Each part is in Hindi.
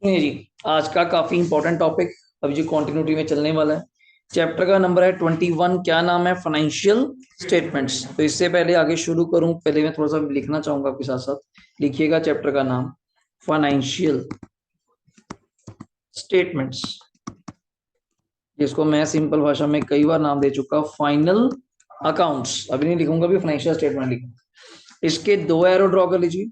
नहीं जी, आज का काफी इंपॉर्टेंट टॉपिक अभी जो कंटिन्यूटी में चलने वाला है। चैप्टर का नंबर है 21। क्या नाम है? Financial statements. तो इससे पहले आगे शुरू करूं, पहले मैं थोड़ा सा लिखना चाहूंगा आपके साथ साथ। लिखिएगा चैप्टर का नाम फाइनेंशियल स्टेटमेंट्स, जिसको मैं सिंपल भाषा में कई बार नाम दे चुका, फाइनल अकाउंट्स। अभी नहीं लिखूंगा, अभी फाइनेंशियल स्टेटमेंट लिखूंगा। इसके दो एरो ड्रॉ कर लीजिए।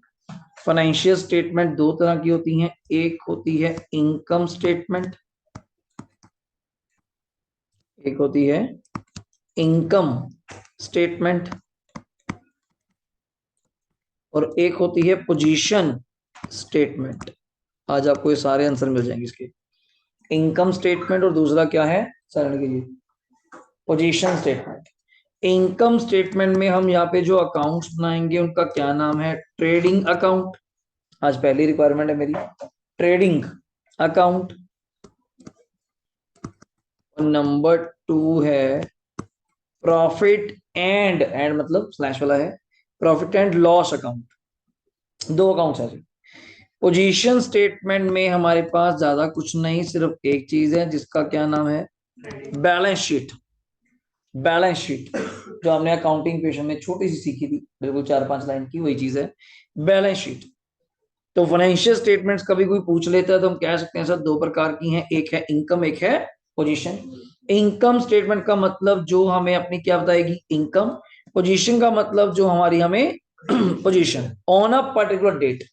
फाइनेंशियल स्टेटमेंट दो तरह की होती हैं, एक होती है इनकम स्टेटमेंट, एक होती है इनकम स्टेटमेंट, और एक होती है पोजीशन स्टेटमेंट। आज आपको ये सारे आंसर मिल जाएंगे इसके। इनकम स्टेटमेंट और दूसरा क्या है, सरल कीजिए, पोजीशन स्टेटमेंट। इनकम स्टेटमेंट में हम यहाँ पे जो अकाउंट्स बनाएंगे उनका क्या नाम है? Trading account. आज पहली रिक्वायरमेंट है मेरी, ट्रेडिंग अकाउंट। नंबर टू है प्रॉफिट एंड मतलब स्लैश वाला है, प्रॉफिट एंड लॉस अकाउंट। दो अकाउंट्स है। पोजीशन स्टेटमेंट में हमारे पास ज्यादा कुछ नहीं, सिर्फ एक चीज है जिसका क्या नाम है? Balance sheet. बैलेंस शीट जो हमने अकाउंटिंग क्वेश्चन में छोटी सी सीखी थी, बिल्कुल 4-5 लाइन की, वही चीज है बैलेंस शीट। तो फाइनेंशियल स्टेटमेंट्स कभी कोई पूछ लेता है तो हम कह सकते हैं सर दो प्रकार की हैं, एक है इनकम, एक है पोजीशन। इनकम स्टेटमेंट का मतलब जो हमें अपनी क्या बताएगी? इनकम। पोजीशन का मतलब जो हमारी हमें position on a particular date.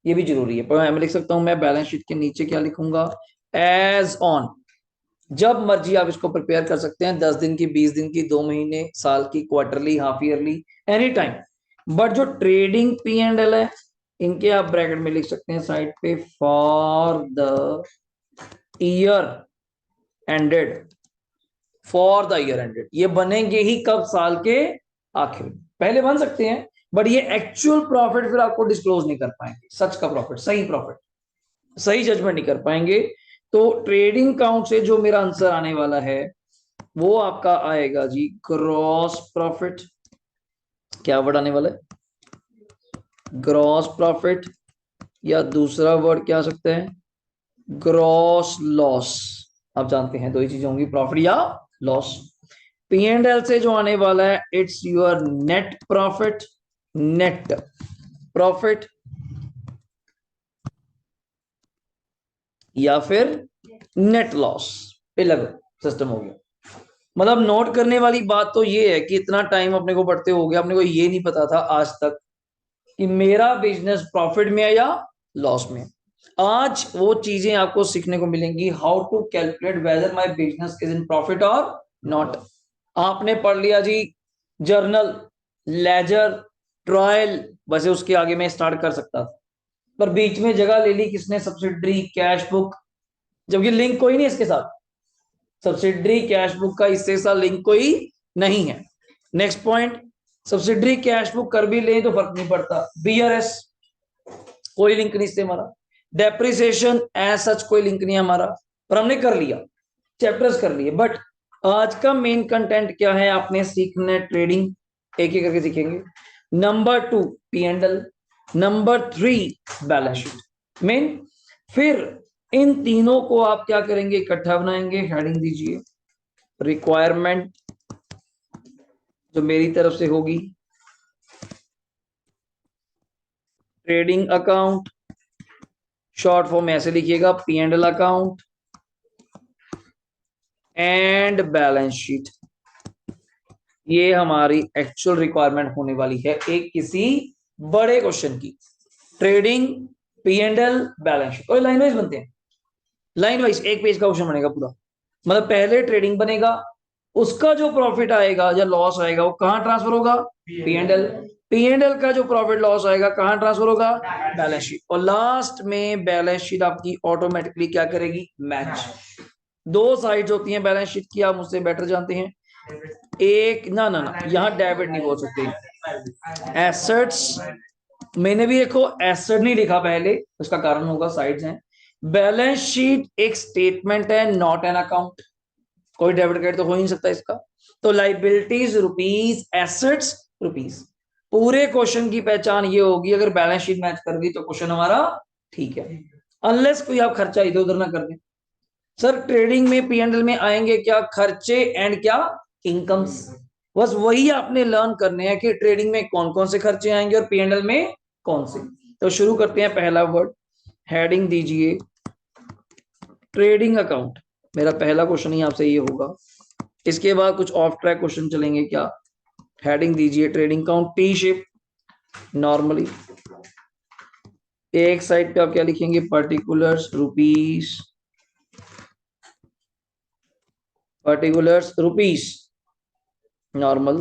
ये भी जरूरी है, पर मैं लिख सकता हूं, मैं बैलेंस शीट के नीचे क्या लिखूंगा? As on. जब मर्जी आप इसको प्रिपेयर कर सकते हैं, 10 दिन की, 20 दिन की, 2 महीने, साल की, quarterly, half yearly, any time. But जो ट्रेडिंग पी एंड एल है, इनके आप ब्रैकेट में लिख सकते हैं साइड पे, for the year ended. For the year ended ये बनेंगे ही कब? साल के आखिर में। पहले बन सकते हैं, बट ये एक्चुअल प्रॉफिट फिर आपको डिस्क्लोज नहीं कर पाएंगे, सच का प्रॉफिट, सही प्रॉफिट, सही जजमेंट नहीं कर पाएंगे। तो ट्रेडिंग काउंट से जो मेरा आंसर आने वाला है वो आपका आएगा जी ग्रॉस प्रॉफिट। क्या वर्ड आने वाला है? ग्रॉस प्रॉफिट, या दूसरा वर्ड क्या आ सकता है? Gross loss. आप जानते हैं दो ही चीजें होंगी, प्रॉफिट या लॉस। पी एंड एल से जो आने वाला है, it's your net profit, net profit, या फिर नेट लॉस। अलग सिस्टम हो गया। मतलब नोट करने वाली बात तो ये है कि इतना टाइम अपने को पढ़ते हो गया, अपने को ये नहीं पता था आज तक कि मेरा बिजनेस प्रॉफिट में है या लॉस में। आज वो चीजें आपको सीखने को मिलेंगी, how to calculate whether my business is in profit और नॉट। आपने पढ़ लिया जी जर्नल, लेजर, ट्रायल, वैसे उसके आगे मैं स्टार्ट कर सकता था, पर बीच में जगह ले ली किसने? सब्सिडरी, कैश बुक, जबकि लिंक कोई नहीं इसके साथ। सब्सिडरी कैश बुक का इससे साथ लिंक कोई नहीं है। Next point, subsidiary cash book कर भी लें तो फर्क नहीं पड़ता। बीआरएस कोई लिंक नहीं इससे हमारा। डेप्रिसिएशन एज सच कोई लिंक नहीं है हमारा, पर हमने कर लिया, चैप्टर्स कर लिए। बट आज का मेन कंटेंट क्या है? आपने सीखना है ट्रेडिंग, एक एक करके सीखेंगे। Number two P and L, number three balance sheet main. फिर इन तीनों को आप क्या करेंगे? इकट्ठा बनाएंगे। हेडिंग दीजिए रिक्वायरमेंट जो मेरी तरफ से होगी, ट्रेडिंग अकाउंट, शॉर्ट फॉर्म ऐसे लिखिएगा, P and L account and balance sheet. ये हमारी एक्चुअल रिक्वायरमेंट होने वाली है एक किसी बड़े क्वेश्चन की। Trading, P and L, balance sheet, और लाइन वाइज बनते हैं। लाइन वाइज एक पेज का क्वेश्चन बनेगा पूरा। मतलब पहले ट्रेडिंग बनेगा, उसका जो प्रॉफिट आएगा या लॉस आएगा वो कहां ट्रांसफर होगा? P and L. P and L का जो प्रॉफिट लॉस आएगा कहां ट्रांसफर होगा? Balance sheet. और लास्ट में बैलेंस शीट आपकी ऑटोमेटिकली क्या करेगी? मैच। दो साइड्स होती हैं बैलेंस शीट की, आप मुझसे बेटर जानते हैं। एक ना ना ना यहाँ डेबिट नहीं बोल सकते, एसेट्स। मैंने भी देखो एसेट नहीं लिखा पहले, उसका कारण होगा साइड्स हैं। बैलेंस शीट एक स्टेटमेंट है, नॉट एन अकाउंट। कोई डेबिट क्रेडिट तो हो ही नहीं सकता इसका। तो लाइबिलिटीज रुपीज, एसेट्स रुपीज। पूरे क्वेश्चन की पहचान ये होगी, अगर बैलेंस शीट मैच कर गई तो क्वेश्चन हमारा ठीक है। अनलेस कोई आप खर्चा इधर उधर ना कर दें। सर ट्रेडिंग में पी एंड एल में आएंगे क्या, खर्चे एंड क्या, इनकम्स। बस वही आपने लर्न करने हैं कि ट्रेडिंग में कौन कौन से खर्चे आएंगे और पी एंड एल में कौन से। तो शुरू करते हैं, पहला वर्ड हेडिंग दीजिए ट्रेडिंग अकाउंट। मेरा पहला क्वेश्चन ही आपसे ये होगा। इसके बाद कुछ ऑफ ट्रैक क्वेश्चन चलेंगे क्या। हेडिंग दीजिए trading account, T shape normally. एक साइड पे आप क्या लिखेंगे, particulars rupees, particulars rupees normal,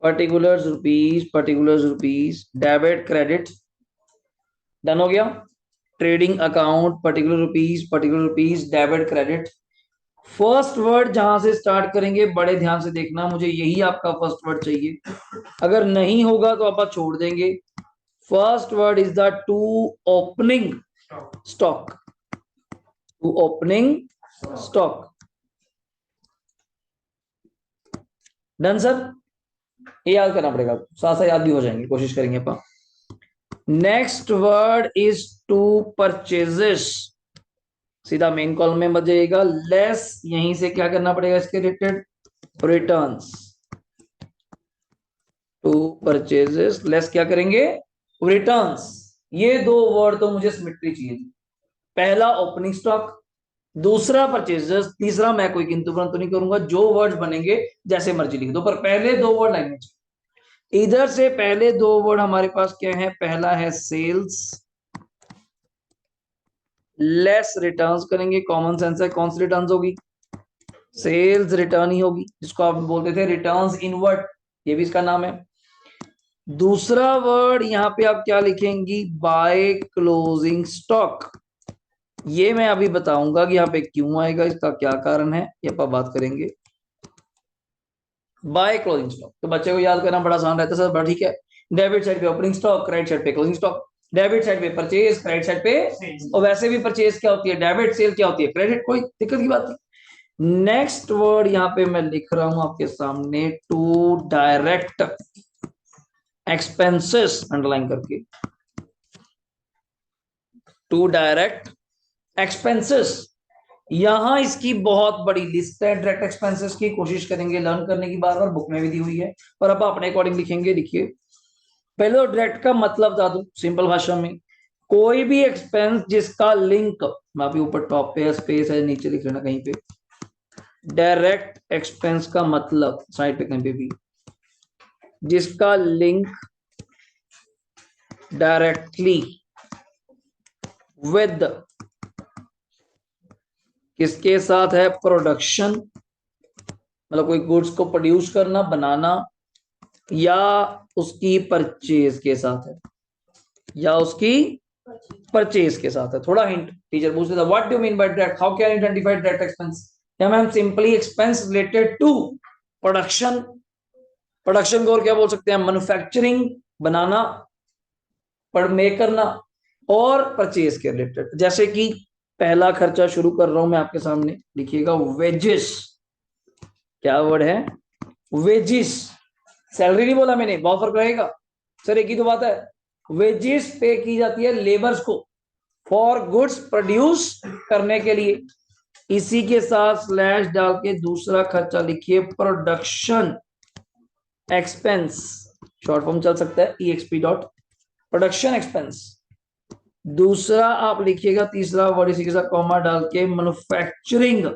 particulars rupees, particulars rupees, debit credit, done हो गया। Trading account, particular rupees, debit credit. First word जहां से स्टार्ट करेंगे बड़े ध्यान से देखना, मुझे यही आपका फर्स्ट वर्ड चाहिए। अगर नहीं होगा तो आप छोड़ देंगे। First word is the to opening stock, to opening stock. Done sir, ये याद करना पड़ेगा, साथ साथ याद भी हो जाएंगे, कोशिश करेंगे अपन। Next word is to purchases, सीधा मेन कॉलम में मत जाइएगा, लेस यहीं से क्या करना पड़ेगा इसके related, returns. To purchases less क्या करेंगे, रिटर्न्स। ये दो वर्ड तो मुझे सिमेट्री चाहिए। पहला ओपनिंग स्टॉक, दूसरा परचेजेस, तीसरा मैं कोई किंतु परंतु नहीं करूंगा, जो वर्ड्स बनेंगे जैसे मर्जी लिख दो, पर पहले दो वर्ड लैंग्वेज। इधर से पहले दो वर्ड हमारे पास क्या है, पहला है सेल्स, लेस रिटर्न्स करेंगे, कॉमन सेंस है, कौन सी रिटर्न्स होगी, सेल्स रिटर्न ही होगी, जिसको आप बोलते थे रिटर्न्स इनवर्ट, ये भी इसका नाम है। दूसरा वर्ड यहां पे आप क्या लिखेंगी, बाय क्लोजिंग स्टॉक। ये मैं अभी बताऊंगा कि यहाँ पे क्यों आएगा, इसका क्या कारण है, ये अपन बात करेंगे। बाय क्लोजिंग स्टॉक तो बच्चे को याद करना बड़ा आसान रहता है सर, बड़ा ठीक है। डेबिट साइड पे ओपनिंग स्टॉक, क्रेडिट साइड पे क्लोजिंग स्टॉक। डेबिट साइड पे परचेज, क्रेडिट साइड पे, और वैसे भी परचेज क्या होती है डेबिट, सेल क्या होती है क्रेडिट, कोई दिक्कत की बात नहीं। नेक्स्ट वर्ड यहाँ पे मैं लिख रहा हूं आपके सामने, टू डायरेक्ट एक्सपेंसेस, अंडरलाइन करके, टू डायरेक्ट एक्सपेंसेस। यहां इसकी बहुत बड़ी लिस्ट है डायरेक्ट एक्सपेंसेस की, कोशिश करेंगे लर्न करने की, बार बार बुक में भी दी हुई है, और अब अपने अकॉर्डिंग लिखेंगे। लिखिए पहले तो डायरेक्ट का मतलब बता दूं सिंपल भाषा में, कोई भी एक्सपेंस जिसका लिंक, मैं अभी ऊपर टॉप पे है, स्पेस है, नीचे लिख लेना कहीं पे, डायरेक्ट एक्सपेंस का मतलब साइड पे कहीं पे भी, जिसका लिंक डायरेक्टली विद, किसके साथ है, प्रोडक्शन, मतलब कोई गुड्स को प्रोड्यूस करना, बनाना, या उसकी परचेज के साथ है, या उसकी परचेज के साथ है। थोड़ा हिंट टीचर पूछते थे, what do mean by direct, how can identify direct expense, या ma'am simply expense related to production, production को और क्या बोल सकते हैं, मैन्युफैक्चरिंग, बनाना, पर मेक करना, और परचेज के रिलेटेड। जैसे कि पहला खर्चा शुरू कर रहा हूं मैं आपके सामने, लिखिएगा वेजेस, क्या वर्ड है, वेजिस। सैलरी नहीं बोला मैंने, बहुत फर्क रहेगा सर, एक ही तो बात है। वेजिस पे की जाती है लेबर्स को फॉर गुड्स प्रोड्यूस करने के लिए। इसी के साथ स्लैश डाल के दूसरा खर्चा लिखिए, प्रोडक्शन एक्सपेंस, शॉर्ट फॉर्म चल सकता है EXP डॉट, प्रोडक्शन एक्सपेंस। दूसरा आप लिखिएगा, तीसरा वर्ड इसी के साथ कॉमा डाल के, मैन्युफैक्चरिंग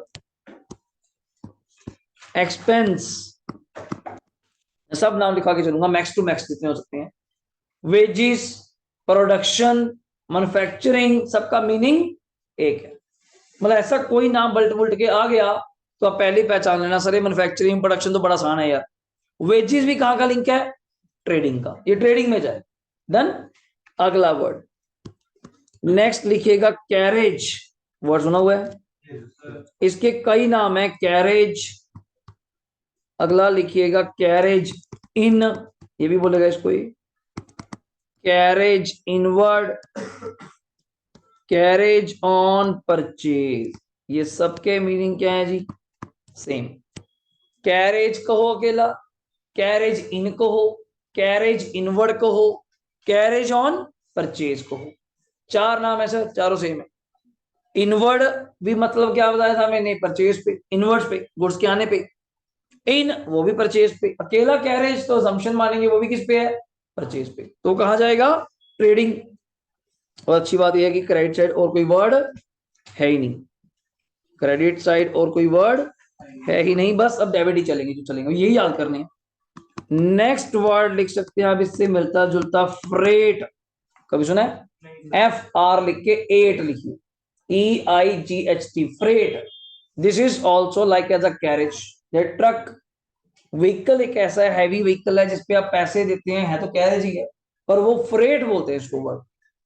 एक्सपेंस, सब नाम लिखा के चलूंगा, मैक्स टू मैक्स जितने हो सकते हैं। वेजिस, प्रोडक्शन, मैन्युफैक्चरिंग, सबका मीनिंग एक है। मतलब ऐसा कोई नाम बल्ट बुल्ट के आ गया तो आप पहले ही पहचान लेना, सर ये मैन्युफैक्चरिंग प्रोडक्शन तो बड़ा आसान है यार। वेजिस भी कहां का लिंक है, ट्रेडिंग का, ये ट्रेडिंग में जाए। डन। अगला वर्ड नेक्स्ट लिखिएगा, कैरेज, वर्ड सुना हुआ है, इसके कई नाम है, कैरेज। अगला लिखिएगा कैरेज इन, ये भी बोलेगा इसको, ये carriage inward, carriage on purchase, ये सबके मीनिंग क्या है जी, सेम। कैरेज कहो अकेला, कैरेज इन कहो, कैरेज इनवर्ड कहो, कैरेज ऑन परचेज को हो। चार नाम है सर, चारों सेम है। इनवर्ड भी मतलब क्या बताया था मैंने, परचेज पे, इनवर्ड्स पे, गुड्स के आने पे। इन वो भी परचेज पे। अकेला कैरेज तो असम्पशन मानेंगे वो भी किस पे है, परचेज पे। तो कहा जाएगा, ट्रेडिंग। और अच्छी बात यह है कि क्रेडिट साइड और कोई वर्ड है ही नहीं, क्रेडिट साइड और कोई वर्ड है ही नहीं, बस अब डेबिट ही चलेंगे जो चलेंगे, यही याद करने हैं। नेक्स्ट वर्ड लिख सकते हैं आप इससे मिलता जुलता, फ्रेट। कभी सुना है? FR लिख के 8 लिखिए, EIGHT, freight. This is also like as a carriage. Truck vehicle एक ऐसा हैवी व्हीकल है जिसपे आप पैसे देते हैं, है तो कैरेज ही है, पर वो फ्रेट बोलते हैं इसको वर्ड।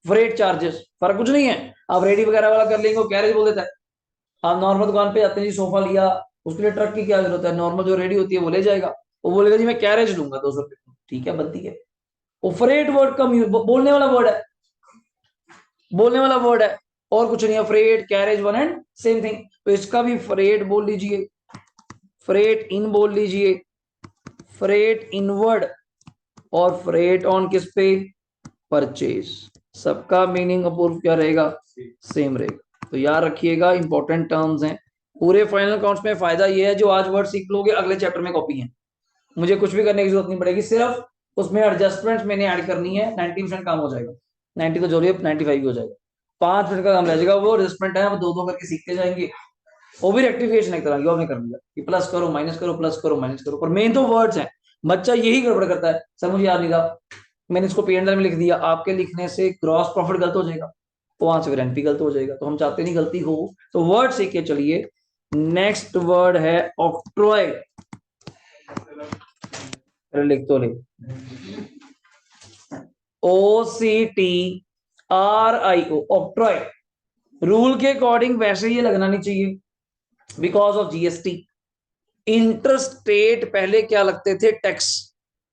फ्रेट चार्जेस, फर्क कुछ नहीं है। आप रेडी वगैरह वाला कर लेंगे वो कैरेज बोल देता है। आप नॉर्मल दुकान पे जाते हैं जी, सोफा लिया, उसके लिए ट्रक की क्या जरूरत है, नॉर्मल जो रेडी होती है वो ले जाएगा। वो बोलेगा जी मैं कैरेज लूंगा 200 रुपये, ठीक है बनती है। वो फ्रेट वर्ड का बोलने वाला वर्ड है, बोलने वाला वर्ड है, और कुछ नहीं है। Freight carriage one and same thing. तो इसका भी फ्रेट बोल लीजिए, फ्रेट इन बोल लीजिए, फ्रेट इनवर्ड, और फ्रेट ऑन किस पे, परचेज। सबका मीनिंग अपूर्व क्या रहेगा, सेम रहेगा। तो याद रखिएगा, इंपॉर्टेंट टर्म्स हैं पूरे फाइनल अकाउंट्स में। फायदा ये है जो आज वर्ड सीख लोगे अगले चैप्टर में कॉपी है, मुझे कुछ भी करने की जरूरत नहीं पड़ेगी, सिर्फ उसमें एडजस्टमेंट मैंने ऐड करनी है। 90% काम हो जाएगा, 90 तो जरूरी है, 95 भी हो जाएगा। 5 मिनट का काम रह जाएगा, वो एडजस्टमेंट है, वो दो दो करके सीखते जाएंगे। वो भी रेक्टिफिकेशन एक तरह की, और नहीं कर लिया कि प्लस करो माइनस करो, प्लस करो माइनस करो, पर मेन तो वर्ड्स हैं। बच्चा यही गड़बड़ करता है, सर मुझे याद नहीं था, मैंने इसको P&L में लिख दिया, आपके लिखने से ग्रॉस प्रॉफिट गलत हो जाएगा, तो वहां से फिर एनपी गलत हो जाएगा, तो हम चाहते नहीं गलती हो। तो वर्ड सीख के चलिए। नेक्स्ट वर्ड है ऑक्ट्रॉय। लिख तो ले, OCTRIO, ऑक्ट्रॉय। रूल के अकॉर्डिंग वैसे ये लगना नहीं चाहिए, because of GST। Inter state पहले क्या लगते थे, टैक्स,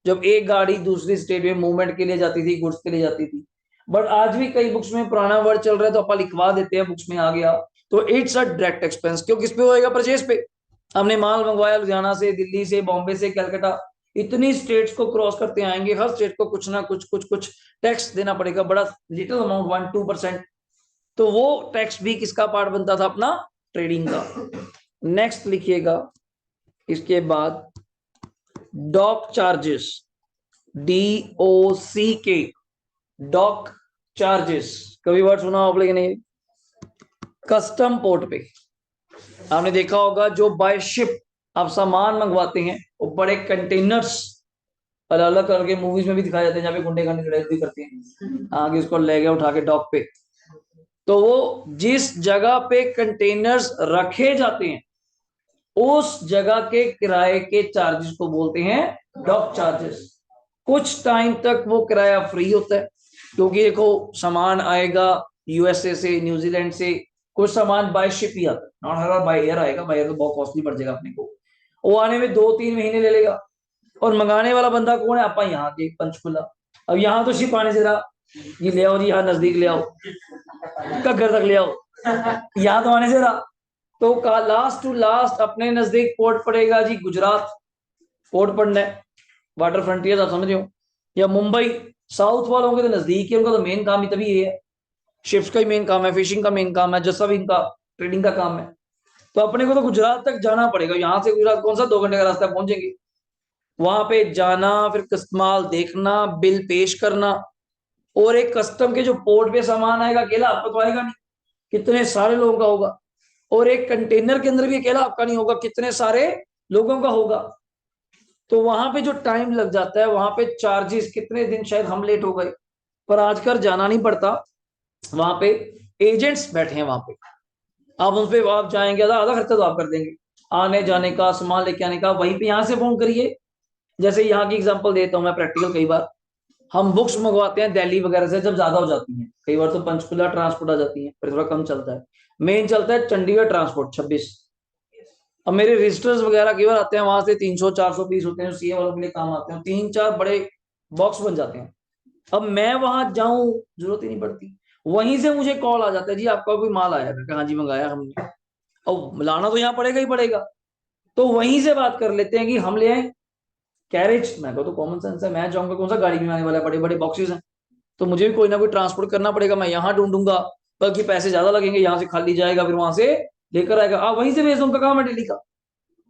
जब एक गाड़ी दूसरी स्टेट में मूवमेंट के लिए जाती थी, गुड्स के लिए जाती थी। बट आज भी कई बुक्स में पुराना वर्ड चल रहा है तो अपन लिखवा देते हैं, बुक्स में आ गया। तो इट्स अ डायरेक्ट एक्सपेंस। क्यों, किस पे होएगा, परचेज पे। हमने माल मंगवाया लुधियाना से, दिल्ली से, बॉम्बे से, कलकत्ता, इतनी स्टेट्स को क्रॉस करते आएंगे, हर स्टेट को कुछ ना कुछ कुछ कुछ टैक्स देना पड़ेगा, बड़ा लिटिल अमाउंट, 1-2%। तो वो टैक्स भी किसका पार्ट बनता था, अपना ट्रेडिंग का। नेक्स्ट लिखिएगा इसके बाद, dock charges, DOCK, dock charges. कभी वर्ड सुना हो आप लोगों ने? कस्टम पोर्ट पे आपने देखा होगा, जो बाय शिप आप सामान मंगवाते हैं, वो बड़े कंटेनर्स, अलग अलग करके मूवीज में भी दिखाए जाते हैं, जहाँ पे गुंडे गांडे लड़ाई भी करते हैं, आगे उसको ले गए उठा के डॉक पे। तो वो जिस जगह पे कंटेनर्स रखे जाते हैं, उस जगह के किराए के चार्जेस को बोलते हैं डॉक चार्जेस। कुछ टाइम तक वो किराया फ्री होता है, क्योंकि देखो सामान आएगा USA से, न्यूजीलैंड से, कुछ सामान बाय शिप ही आता है, not her bar by air आएगा, बाय एयर तो बहुत कॉस्टली पड़ जाएगा अपने को, वो आने में 2-3 महीने ले लेगा। और मंगाने वाला बंदा कौन है, आपा यहाँ के पंचकुला। अब यहाँ तो शिप आने से रहा, ये ले आओ जी, यहाँ नजदीक ले आओ, घर तक ले आओ, यहाँ तो आने से रहा। तो लास्ट टू लास्ट अपने नजदीक पोर्ट पड़ेगा जी, गुजरात पोर्ट पड़ना है, वाटर फ्रंटियर आप समझ रहे हो, या मुंबई। साउथ वालों के तो नजदीक है, उनका तो मेन काम ही तभी ये है, शिप्स का ही मेन काम है, फिशिंग का मेन काम है, जैसा भी इनका ट्रेडिंग का काम है। तो अपने को तो गुजरात तक जाना पड़ेगा, यहाँ से गुजरात कौन सा 2 घंटे का रास्ता, पहुंचेंगे वहां पे जाना, फिर कस्टमाल देखना, बिल पेश करना, और एक कस्टम के जो पोर्ट पे सामान आएगा, अकेला आपका तो आएगा नहीं, कितने सारे लोगों का होगा। और एक कंटेनर के अंदर भी अकेला आपका नहीं होगा, कितने सारे लोगों का होगा। तो वहां पे जो टाइम लग जाता है, वहां पे चार्जेस, कितने दिन शायद हम लेट हो गए, पर आजकल जाना नहीं पड़ता, वहां पे एजेंट्स बैठे हैं वहां पे, आप उन पे आप जाएंगे, आधा आधा खर्चा तो आप कर देंगे, आने जाने का, सामान लेके आने का। वहीं पे यहाँ से फोन करिए, जैसे यहाँ की एग्जांपल देता हूँ मैं प्रैक्टिकल। कई बार हम बुक्स मंगवाते हैं दिल्ली वगैरह से, जब ज्यादा हो जाती हैं, कई बार तो पंचकुला ट्रांसपोर्ट आ जाती है, फिर थोड़ा कम चलता है, मेन चलता है चंडीगढ़ ट्रांसपोर्ट 26। अब मेरे रजिस्टर्स वगैरह कई बार आते हैं वहां से, 300-400 पीस होते हैं, CA वालों के लिए काम आते हैं, 3-4 बड़े बॉक्स बन जाते हैं। अब मैं वहां जाऊं, जरूरत ही नहीं पड़ती, वहीं से मुझे कॉल आ जाता है, जी आपका कोई माल आया है, हाँ जी मंगाया हमने। अब लाना तो यहाँ पड़ेगा ही पड़ेगा, तो वहीं से बात कर लेते हैं कि हम ले आए कैरेज। मैं को तो कॉमन सेंस है, मैं जाऊंगा कौन सा गाड़ी में आने वाला है, बड़े बड़े बॉक्सेस हैं, तो मुझे भी कोई ना कोई ट्रांसपोर्ट करना पड़ेगा, मैं यहाँ ढूंढूंगा, बल्कि पैसे ज्यादा लगेंगे, यहाँ से खाली जाएगा फिर वहां से लेकर आएगा, आप वहीं से भेज दो, उनका काम है डेली का।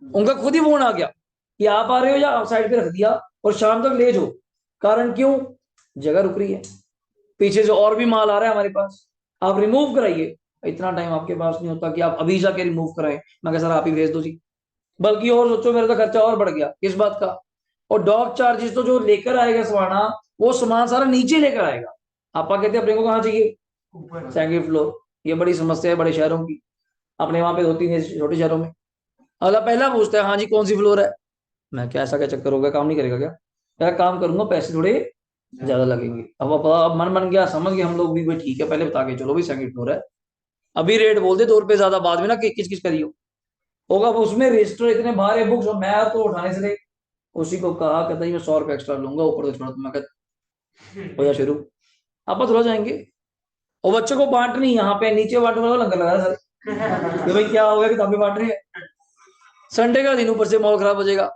उनका खुद ही फोन आ गया कि आप आ रहे हो, या आप साइड पे रख दिया और शाम तक ले जाओ। कारण क्यों? जगह रुक रही है, पीछे से और भी माल आ रहा है हमारे पास, आप रिमूव कराइए। इतना टाइम आपके पास नहीं होता कि आप अभी जाके रिमूव कराएं। मैं कह सर आप ही भेज दो जी, बल्कि और सोचो मेरा तो खर्चा और बढ़ गया किस बात का। और डॉक चार्जेस तो जो लेकर आएगा समाना, वो सामान सारा नीचे लेकर आएगा। आपा कहते हैं अपने को कहाँ चाहिए? Second floor. ये बड़ी समस्या है बड़े शहरों की, अपने वहां पे होती है छोटे शहरों में। अगला पहला पूछता है हाँ जी कौन सी फ्लोर है। मैं क्या ऐसा क्या चक्कर होगा, काम नहीं करेगा क्या? क्या काम करूंगा, पैसे थोड़े ज्यादा लगेंगे। अब मन बन गया, समझ गए हम लोग भी, भाई ठीक है पहले बता के चलो भाई सेकंड फ्लोर है, अभी रेट बोल दे 2 रुपए ज्यादा, बाद में ना किच किच करियो होगा। अब उसमें रजिस्टर इतने भारे बुक्स, और मैं तो उठाने से ले, उसी को कहा, कहता मैं 100 रुपए एक्स्ट्रा लूंगा ऊपर तो छोड़ा। तो मैं कहता हो जा शुरू, आप थोड़ा जाएंगे। और बच्चों को बांटनी यहाँ पे नीचे बांटने वाला लंगर लगाया सर कि भाई क्या हो गया कि तभी बांट रहे हैं, संडे का दिन ऊपर से माहौल खराब हो जाएगा।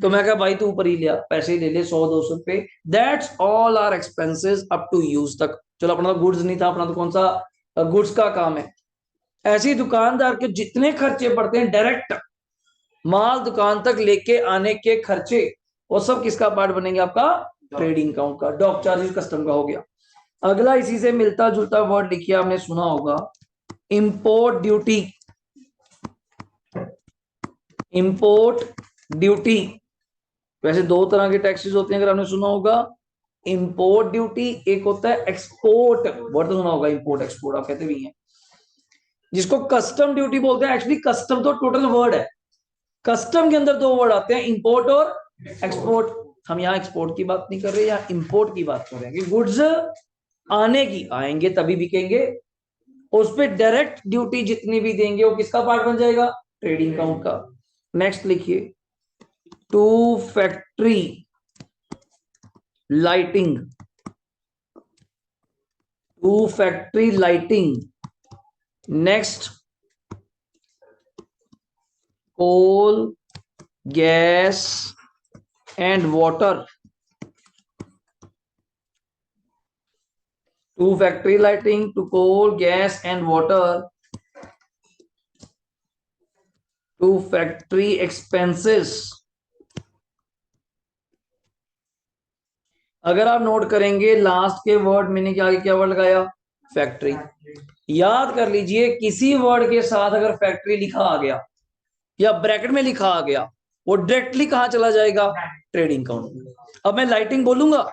तो मैं कहा भाई तू ऊपर ही लिया, पैसे ही ले ले 100-200 रुपए, that's all are expenses up to use तक। चलो अपना तो गुड्स नहीं था, अपना तो कौन सा गुड्स का काम है। ऐसे ही दुकानदार के जितने खर्चे पड़ते हैं डायरेक्ट, माल दुकान तक लेके आने के खर्चे, वो सब किसका पार्ट बनेंगे? आपका ट्रेडिंग अकाउंट का। डॉक चार्जेस कस्टम का हो गया। अगला इसी से मिलता जुलता वर्ड लिखिए, आपने सुना होगा इंपोर्ट ड्यूटी। इंपोर्ट ड्यूटी, वैसे 2 तरह के टैक्सेस होते हैं अगर आपने सुना होगा। इंपोर्ट ड्यूटी, एक होता है एक्सपोर्ट, वर्ड तो सुना होगा इंपोर्ट एक्सपोर्ट आप कहते भी हैं, जिसको कस्टम ड्यूटी बोलते हैं। एक्चुअली कस्टम तो टोटल वर्ड है, कस्टम के अंदर 2 वर्ड आते हैं, इंपोर्ट और एक्सपोर्ट। हम यहाँ एक्सपोर्ट की बात नहीं कर रहे, यहाँ इंपोर्ट की बात कर रहे हैं कि गुड्स आने की, आएंगे तभी बिकेंगे, उस पर डायरेक्ट ड्यूटी जितनी भी देंगे वो किसका पार्ट बन जाएगा? ट्रेडिंग अकाउंट का। नेक्स्ट लिखिए, to factory lighting. To factory lighting. Next, coal gas and water. To factory lighting, to coal gas and water, to factory expenses. अगर आप नोट करेंगे लास्ट के वर्ड मैंने क्या क्या वर्ड लगाया? फैक्ट्री। याद कर लीजिए किसी वर्ड के साथ अगर फैक्ट्री लिखा आ गया या ब्रैकेट में लिखा आ गया, वो डायरेक्टली कहां चला जाएगा? ट्रेडिंग अकाउंट में। अब मैं लाइटिंग बोलूंगा,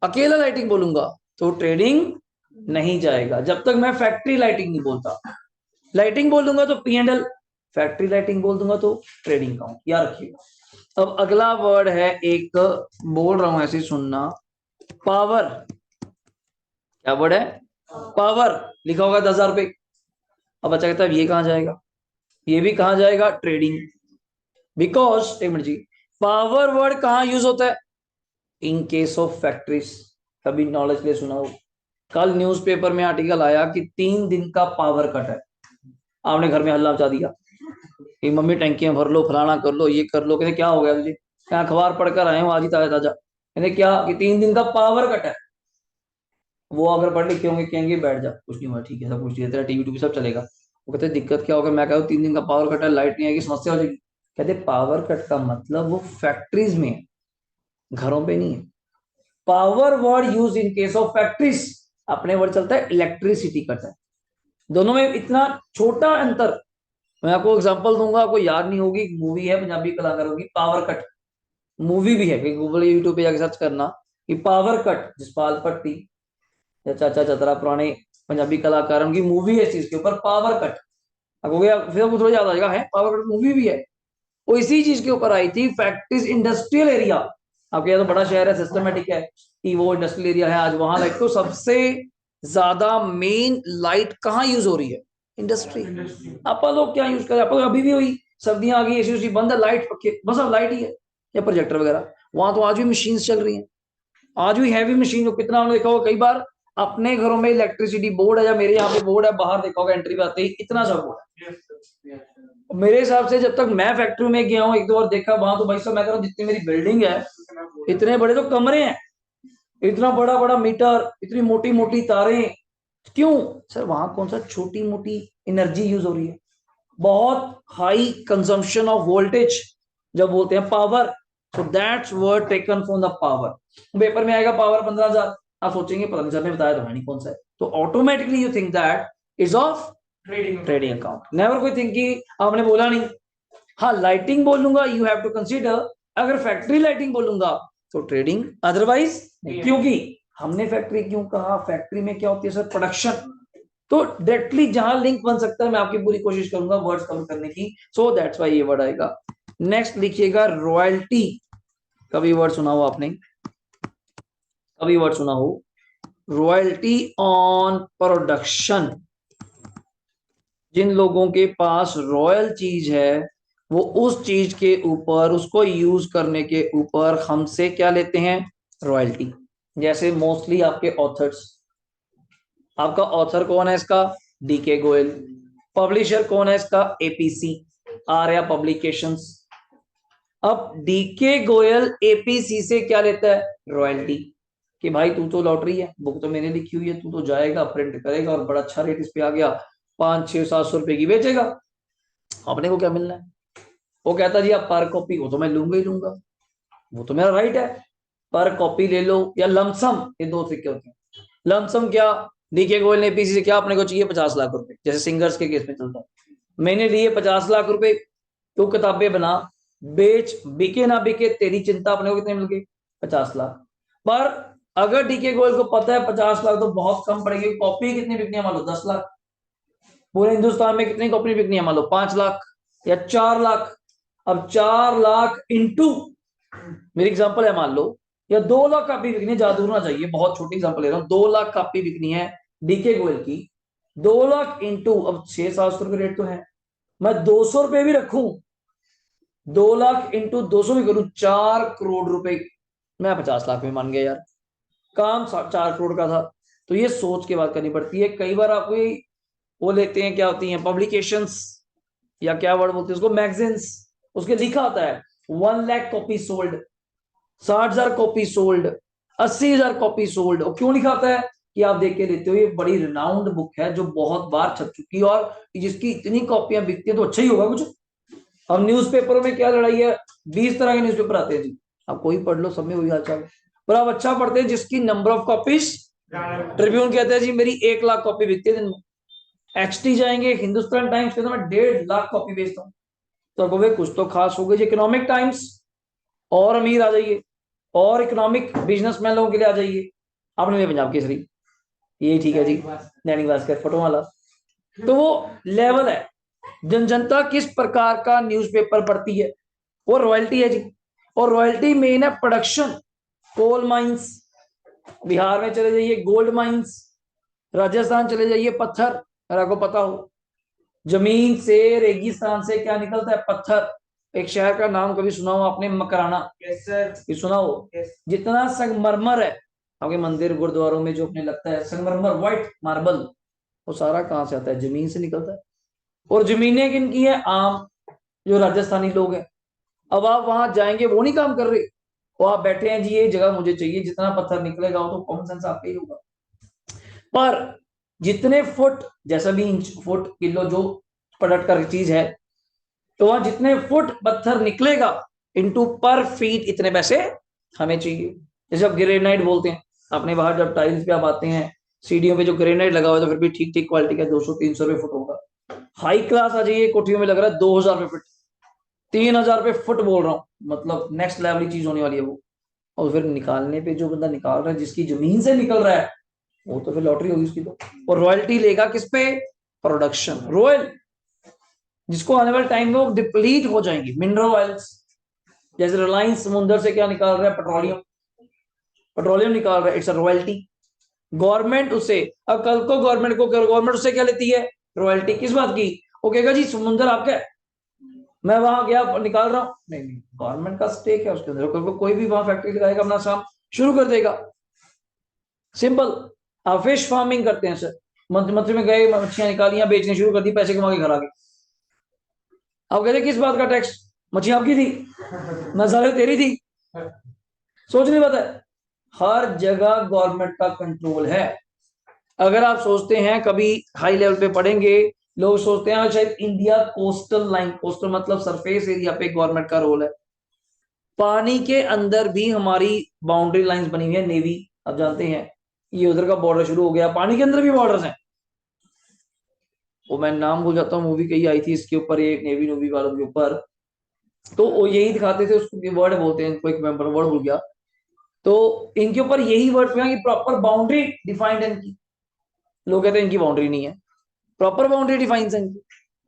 अकेला लाइटिंग बोलूंगा तो ट्रेडिंग नहीं जाएगा, जब तक मैं फैक्ट्री लाइटिंग नहीं बोलता। लाइटिंग बोल दूंगा तो P&L, फैक्ट्री लाइटिंग बोल दूंगा तो ट्रेडिंग अकाउंट, याद रखिएगा। अब अगला वर्ड है, एक बोल रहा हूं ऐसे सुनना, पावर। क्या वर्ड है? पावर। लिखा होगा 10,000 रुपए। अब बच्चा कहता है ये कहां जाएगा? ये भी कहां जाएगा? ट्रेडिंग। बिकॉज एक मिनट जी, पावर वर्ड कहां यूज होता है? In case of factories. कभी नॉलेज ले सुना हो, कल न्यूज़पेपर में आर्टिकल आया कि 3 दिन का पावर कट है। आपने घर में हल्ला मचा दिया कि मम्मी टंकियां भर लो, फलाना कर लो, ये कर लो। कहते क्या हो गया तुझे? क्या अखबार पढ़कर आए हो आज ही ताजा ताजा? कहते क्या कि 3 दिन का पावर कट है। वो अगर पढ़ लिखे होंगे कहेंगे बैठ जा, कुछ नहीं हुआ, ठीक है सब कुछ ठीक है, तेरा टीवी टूवी सब चलेगा। वो कहते दिक्कत क्या होगा? मैं कहूँ 3 दिन का पावर कट है, लाइट नहीं आएगी, समस्या हो जाएगी। कहते पावर कट का मतलब वो फैक्ट्रीज में है, घरों पे नहीं है। Power word use in case of factories. अपने वर्ड चलता है इलेक्ट्रिसिटी कट है। दोनों में इतना छोटा अंतर। मैं आपको एग्जांपल दूंगा, आपको याद नहीं होगी। मूवी है पंजाबी कलाकारों की, पावर कट मूवी भी है, गूगल यूट्यूब पे जाके सर्च करना कि पावर कट, जसपाल भट्टी या चाचा चतरा, पुराने पंजाबी कलाकारों की मूवी है इस चीज के ऊपर, पावर कट। आपको फिर आपको थोड़ा याद आ जाएगा, है पावर कट मूवी भी है। वो इसी चीज के ऊपर आई थी, फैक्ट्रीज इंडस्ट्रियल एरिया। आपके यहाँ तो बड़ा शहर है, सिस्टमेटिक है कि वो इंडस्ट्रियल एरिया है, आज वहां लाइट। तो सबसे ज्यादा मेन लाइट कहाँ यूज हो रही है? इंडस्ट्री। आप लोग क्या यूज करें? आप अभी भी वही, सर्दियां आ गई, एसी उसी बंद है, लाइट पक्के, बस अब लाइट ही है, या प्रोजेक्टर वगैरह। वहां तो आज भी मशीन चल रही हैं, आज भी हैवी मशीन। कितना हमने देखा होगा कई बार अपने घरों में इलेक्ट्रिसिटी बोर्ड है, या मेरे यहाँ पे बोर्ड है, बाहर देखा होगा एंट्री पे आते ही इतना सा बोर्ड है। मेरे हिसाब से जब तक मैं फैक्ट्री में गया हूँ 1-2 बार देखा वहां, तो भाई साहब मैं कह रहा हूँ जितनी मेरी बिल्डिंग है, इतने बड़े तो कमरे हैं, इतना बड़ा बड़ा मीटर, इतनी मोटी मोटी तारें, क्यों सर? वहां कौन सा छोटी मोटी एनर्जी यूज हो रही है, बहुत हाई कंजम्पशन ऑफ वोल्टेज, जब बोलते हैं power, so that's word taken from the power. Paper में आएगा पावर 15,000, आप सोचेंगे पता नहीं सर ने बताया तो है नहीं कौन सा है, तो automatically you think that is of trading account. Never कोई थिंक कि आपने बोला नहीं। हाँ लाइटिंग बोलूंगा, यू हैव टू कंसीडर, अगर फैक्ट्री लाइटिंग बोलूंगा तो ट्रेडिंग, अदरवाइज क्योंकि हमने फैक्ट्री क्यों कहा, फैक्ट्री में क्या होती है सर? प्रोडक्शन। तो डायरेक्टली जहां लिंक बन सकता है मैं आपकी पूरी कोशिश करूंगा वर्ड्स कवर करने की, सो दैट्स व्हाई ये वर्ड आएगा। नेक्स्ट लिखिएगा रॉयल्टी। कभी वर्ड सुना हो आपने? कभी वर्ड सुना हो? Royalty on production. जिन लोगों के पास रॉयल चीज है वो उस चीज के ऊपर, उसको यूज करने के ऊपर हमसे क्या लेते हैं? रॉयल्टी। जैसे मोस्टली आपके ऑथर्स, आपका ऑथर कौन है इसका? डीके गोयल। पब्लिशर कौन है इसका? APC, Arya publications. अब डीके गोयल एपीसी से क्या लेता है? रॉयल्टी। कि भाई तू तो लॉटरी है, बुक तो मैंने लिखी हुई है, तू तो जाएगा प्रिंट करेगा और बड़ा अच्छा रेट इस पे आ गया, 500-600-700 रुपए की बेचेगा, अपने को क्या मिलना है? वो कहता जी आप पर कॉपी, वो तो मैं लूंगा ही लूंगा, वो तो मेरा राइट है, पर कॉपी ले लो या लमसम, ये दो तरीके होते हैं। लमसम क्या? डीके गोयल ने एपीसी से क्या अपने को चाहिए? 50 लाख रुपए, जैसे सिंगर्स के केस में चलता है। मैंने लिए 50 लाख रुपए, तू किताबें बना, बेच, बिके ना बिके तेरी चिंता, अपने को कितने मिल गए? 50 लाख। पर अगर डीके गोयल को पता है 50 लाख तो बहुत कम पड़ेगी, कॉपी कितनी बिकनी है? मान लो 10 लाख। पूरे हिंदुस्तान में कितनी कॉपी बिकनी है? मान लो 5 लाख या 4 लाख। अब 4 लाख इंटू, मेरी एग्जांपल है मान लो, या 2 लाख कॉपी बिकनी है, ज्यादा दूर ना जाइए, बहुत छोटी एग्जांपल ले रहा हूँ, 2 लाख कॉपी बिकनी है डीके गोयल की। 2 लाख इंटू, अब 600-700 रुपये रेट तो है, मैं 200 रुपये भी रखूं, 2 लाख इंटू 200 भी करूं, 4 करोड़ रुपए। मैं 50 लाख में मान गया यार, काम 4 करोड़ का था। तो ये सोच के बात करनी पड़ती है। कई बार आपको वो लेते हैं, क्या होती हैं पब्लिकेशंस, या क्या वर्ड बोलते हैं उसको, मैगजीन्स, उसके लिखा होता है 1 lakh copy sold, 60,000 copy sold, 80,000 copy sold. और क्यों लिखा होता है? कि आप देख के लेते हो ये बड़ी रिनाउंड बुक है जो बहुत बार छप चुकी है, और जिसकी इतनी कॉपियां बिकती है तो अच्छा ही होगा कुछ। अब न्यूज़पेपरों में क्या लड़ाई है? 20 तरह के न्यूज़पेपर आते हैं जी, आप कोई पढ़ लो, सब में वही हालचाल है। पर आप अच्छा पढ़ते हैं जिसकी नंबर ऑफ कॉपीज, ट्रिब्यून कहता है जी मेरी 1 लाख कॉपी बिकती है दिन में। एचटी जाएंगे, हिंदुस्तान टाइम्स कहता है मैं 1.5 लाख कॉपी बेचता हूँ। तो कहोगे कुछ तो खास हो गई। इकोनॉमिक टाइम्स, और अमीर आ जाइए, और इकोनॉमिक बिजनेसमैन लोगों के लिए आ जाइए। आपने में पंजाब केसरी, ये ठीक है जी, दैनिक भास्कर, फोटो वाला। तो वो लेवल है, जन जनता किस प्रकार का न्यूज़पेपर पढ़ती है, वो रॉयल्टी है जी। और रॉयल्टी मेन है प्रोडक्शन। कोल माइंस, बिहार में चले जाइए गोल्ड माइंस, राजस्थान चले जाइए पत्थर, अगर आपको पता हो। जमीन से, रेगिस्तान से क्या निकलता है? पत्थर। एक शहर का नाम कभी सुना हो आपने? मकराना। yes, ये सुना हो? yes. जितना संगमरमर है आपके मंदिर गुरुद्वारों में जो अपने लगता है संगमरमर, व्हाइट मार्बल, वो सारा कहां से आता है? जमीन से निकलता है। और जमीनें किन की है? आम, जो राजस्थानी लोग हैं। अब आप वहां जाएंगे, वो नहीं काम कर रहे, वो आप बैठे हैं जी ये जगह मुझे चाहिए, जितना पत्थर निकलेगा वो तो कॉमन सेंस आपका ही होगा। पर जितने फुट, जैसा भी इंच, फुट, किलो, जो प्रोडक्ट का चीज है, तो वहां जितने फुट पत्थर निकलेगा इनटू पर फीट इतने पैसे हमें चाहिए। जैसे आप ग्रेनाइट बोलते हैं, अपने बाहर जब टाइल्स पे आप आते हैं, सीढ़ियों पे जो ग्रेनाइट लगा हुआ है तो फिर भी ठीक ठीक क्वालिटी का 200-300 रुपये फुट होगा। हाई क्लास आ जाइए, कोठियों में लग रहा है 2,000 रुपये फुट, 3,000 रुपये फुट बोल रहा हूँ, मतलब नेक्स्ट लेवल की चीज होने वाली है वो। और फिर निकालने पे जो बंदा निकाल रहा है, जिसकी जमीन से निकल रहा है, वो तो फिर लॉटरी होगी उसकी तो। और रॉयल्टी लेगा किस पे? प्रोडक्शन। रॉयल, जिसको आने वाले टाइम में वो डिप्लीट हो जाएंगी, मिनरल ऑयल्स। जैसे रिलायंस समुद्र से क्या निकाल रहा है? पेट्रोलियम, पेट्रोलियम निकाल रहा है, इट्स अ रॉयल्टी। गवर्नमेंट उसे, अब कल को गवर्नमेंट उससे क्या लेती है? रॉयल्टी। किस बात की? वो कहेगा जी समुद्र आपका है, मैं वहां गया निकाल रहा हूं, नहीं नहीं, गवर्नमेंट का स्टेक है उसके अंदर, कोई भी वहां फैक्ट्री लगाएगा अपना काम शुरू कर देगा। सिंपल। आप फिश फार्मिंग करते हैं सर, मंत्री में गए, मछलियां निकालियां, बेचने शुरू कर दी, पैसे कमा के घर आ गए। आप कहते किस बात का टैक्स? मछली आपकी थी, नजारे तेरी थी, सोच नहीं पता है। हर जगह गवर्नमेंट का कंट्रोल है। अगर आप सोचते हैं कभी हाई लेवल पे पढ़ेंगे, लोग सोचते हैं शायद इंडिया कोस्टल लाइन, कोस्टल मतलब सरफेस एरिया पे गवर्नमेंट का रोल है। पानी के अंदर भी हमारी बाउंड्री लाइंस बनी हुई है, नेवी आप जानते हैं, ये उधर का बॉर्डर शुरू हो गया, पानी के अंदर भी बॉर्डर्स हैं। वो मैं नाम भूल जाता हूँ, मूवी कही आई थी इसके ऊपर, ये नेवी नूवी वालों के ऊपर, तो वो यही दिखाते थे उसको, वर्ड बोलते हैं इनको, एक मैं वर्ड भूल गया, तो इनके ऊपर यही वर्ड कि प्रॉपर बाउंड्री डिफाइंड है इनकी। लोग कहते हैं इनकी बाउंड्री नहीं है, प्रॉपर बाउंड्री डिफाइन है इनकी।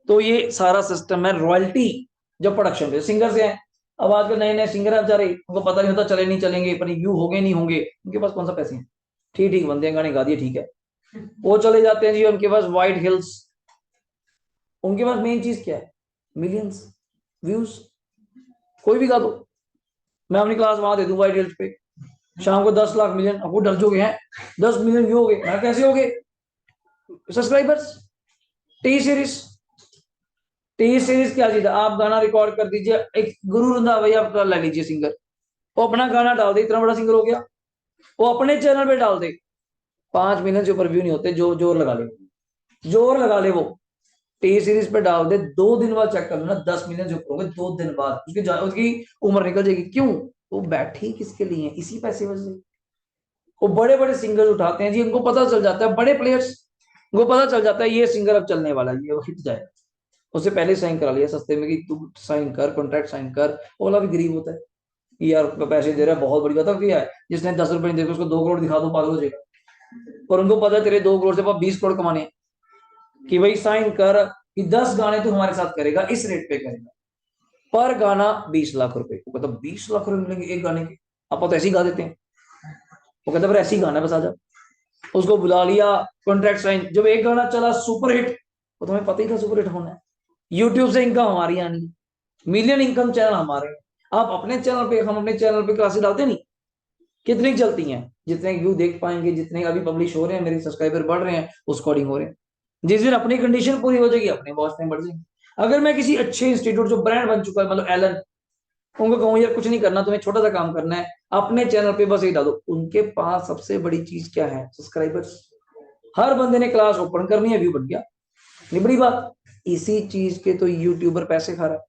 तो ये सारा सिस्टम है रॉयल्टी जो प्रोडक्शन पे सिंगर से है। अब आजकल नए नए सिंगर है बेचारे, उनको पता नहीं होता चले नहीं चलेंगे, पर व्यू होंगे नहीं होंगे, उनके पास कौन सा पैसे हैं, ठीक ठीक बंदे हैं, गाने गा दिए ठीक है, वो चले जाते हैं जी, उनके पास व्हाइट हिल्स, उनके पास मेन चीज क्या है, मिलियंस व्यूज, कोई भी गा दो, मैं अपनी क्लास वहां दे दूं व्हाइट हिल्स पे, शाम को 10 लाख मिलियन, अब वो डर जोगे हैं, 10 मिलियन व्यू हो गए, मैं कैसे हो गए subscribers. T series, T series क्या चीज है, आप गाना रिकॉर्ड कर दीजिए, एक गुरु रंधावा आप ले लीजिए सिंगर, वो अपना गाना डाल दे, इतना बड़ा सिंगर हो गया, वो अपने चैनल पे डाल दे, 5 मिलियन से ऊपर व्यू नहीं होते, जो जोर लगा ले, जोर लगा ले, वो टी सीरीज पे डाल दे, 2 दिन बाद चेक कर लो ना, 10 मिलियन से ऊपर होंगे 2 दिन बाद, उसकी उम्र निकल जाएगी, क्यों, वो बैठी किसके लिए, इसी पैसे वजह से। वो बड़े बड़े सिंगर उठाते हैं जी, उनको पता चल जाता है, बड़े प्लेयर्स, उनको पता चल जाता है ये सिंगर अब चलने वाला है, ये हिट जाए, उससे पहले साइन करा लिया सस्ते में कि तू साइन कर, कॉन्ट्रैक्ट साइन कर। ओला भी गरीब होता है कि यार पैसे दे रहा है, बहुत बड़ी बात है, क्या है जिसने 10 रुपए नहीं दे उसको 2 करोड़ दिखा दो, पागल हो जाएगा। और उनको पता है तेरे 2 करोड़ से 20 करोड़ कमाने हैं, कि भाई साइन कर कि 10 गाने तू हमारे साथ करेगा, इस रेट पे करेगा, पर गाना 20 लाख रुपए, मतलब 20 लाख रुपए मिलेंगे एक गाने के, आप तो ऐसे ही गा देते हैं, वो कहता है ऐसे ही गाना बस आ जा, उसको बुला लिया, कॉन्ट्रैक्ट साइन, जब एक गाना चला सुपर हिट, वो तुम्हें पता ही था सुपर हिट होना है, यूट्यूब से इनकम हमारी आनी, मिलियन इनकम चैनल हमारे। आप अपने चैनल पे, हम अपने चैनल पे क्लासेस डालते नहीं, कितनी चलती हैं, जितने व्यू देख पाएंगे, जितने अभी पब्लिश हो रहे हैं, मेरे सब्सक्राइबर बढ़ रहे हैं, उस अकॉर्डिंग हो रहे हैं। जिस दिन अपनी कंडीशन पूरी हो जाएगी, अपने वॉच टाइम बढ़ जाएगी। अगर मैं किसी अच्छे इंस्टीट्यूट जो ब्रांड बन चुका है, मतलब एलन, उनको कहूँ यार कुछ नहीं करना, तुम्हें छोटा सा काम करना है, अपने चैनल पे बस ये डालो, उनके पास सबसे बड़ी चीज क्या है, सब्सक्राइबर्स। हर बंदे ने क्लास ओपन करनी है, व्यू बढ़ गया, नहीं बड़ी बात। इसी चीज के तो यूट्यूबर पैसे खा रहा है,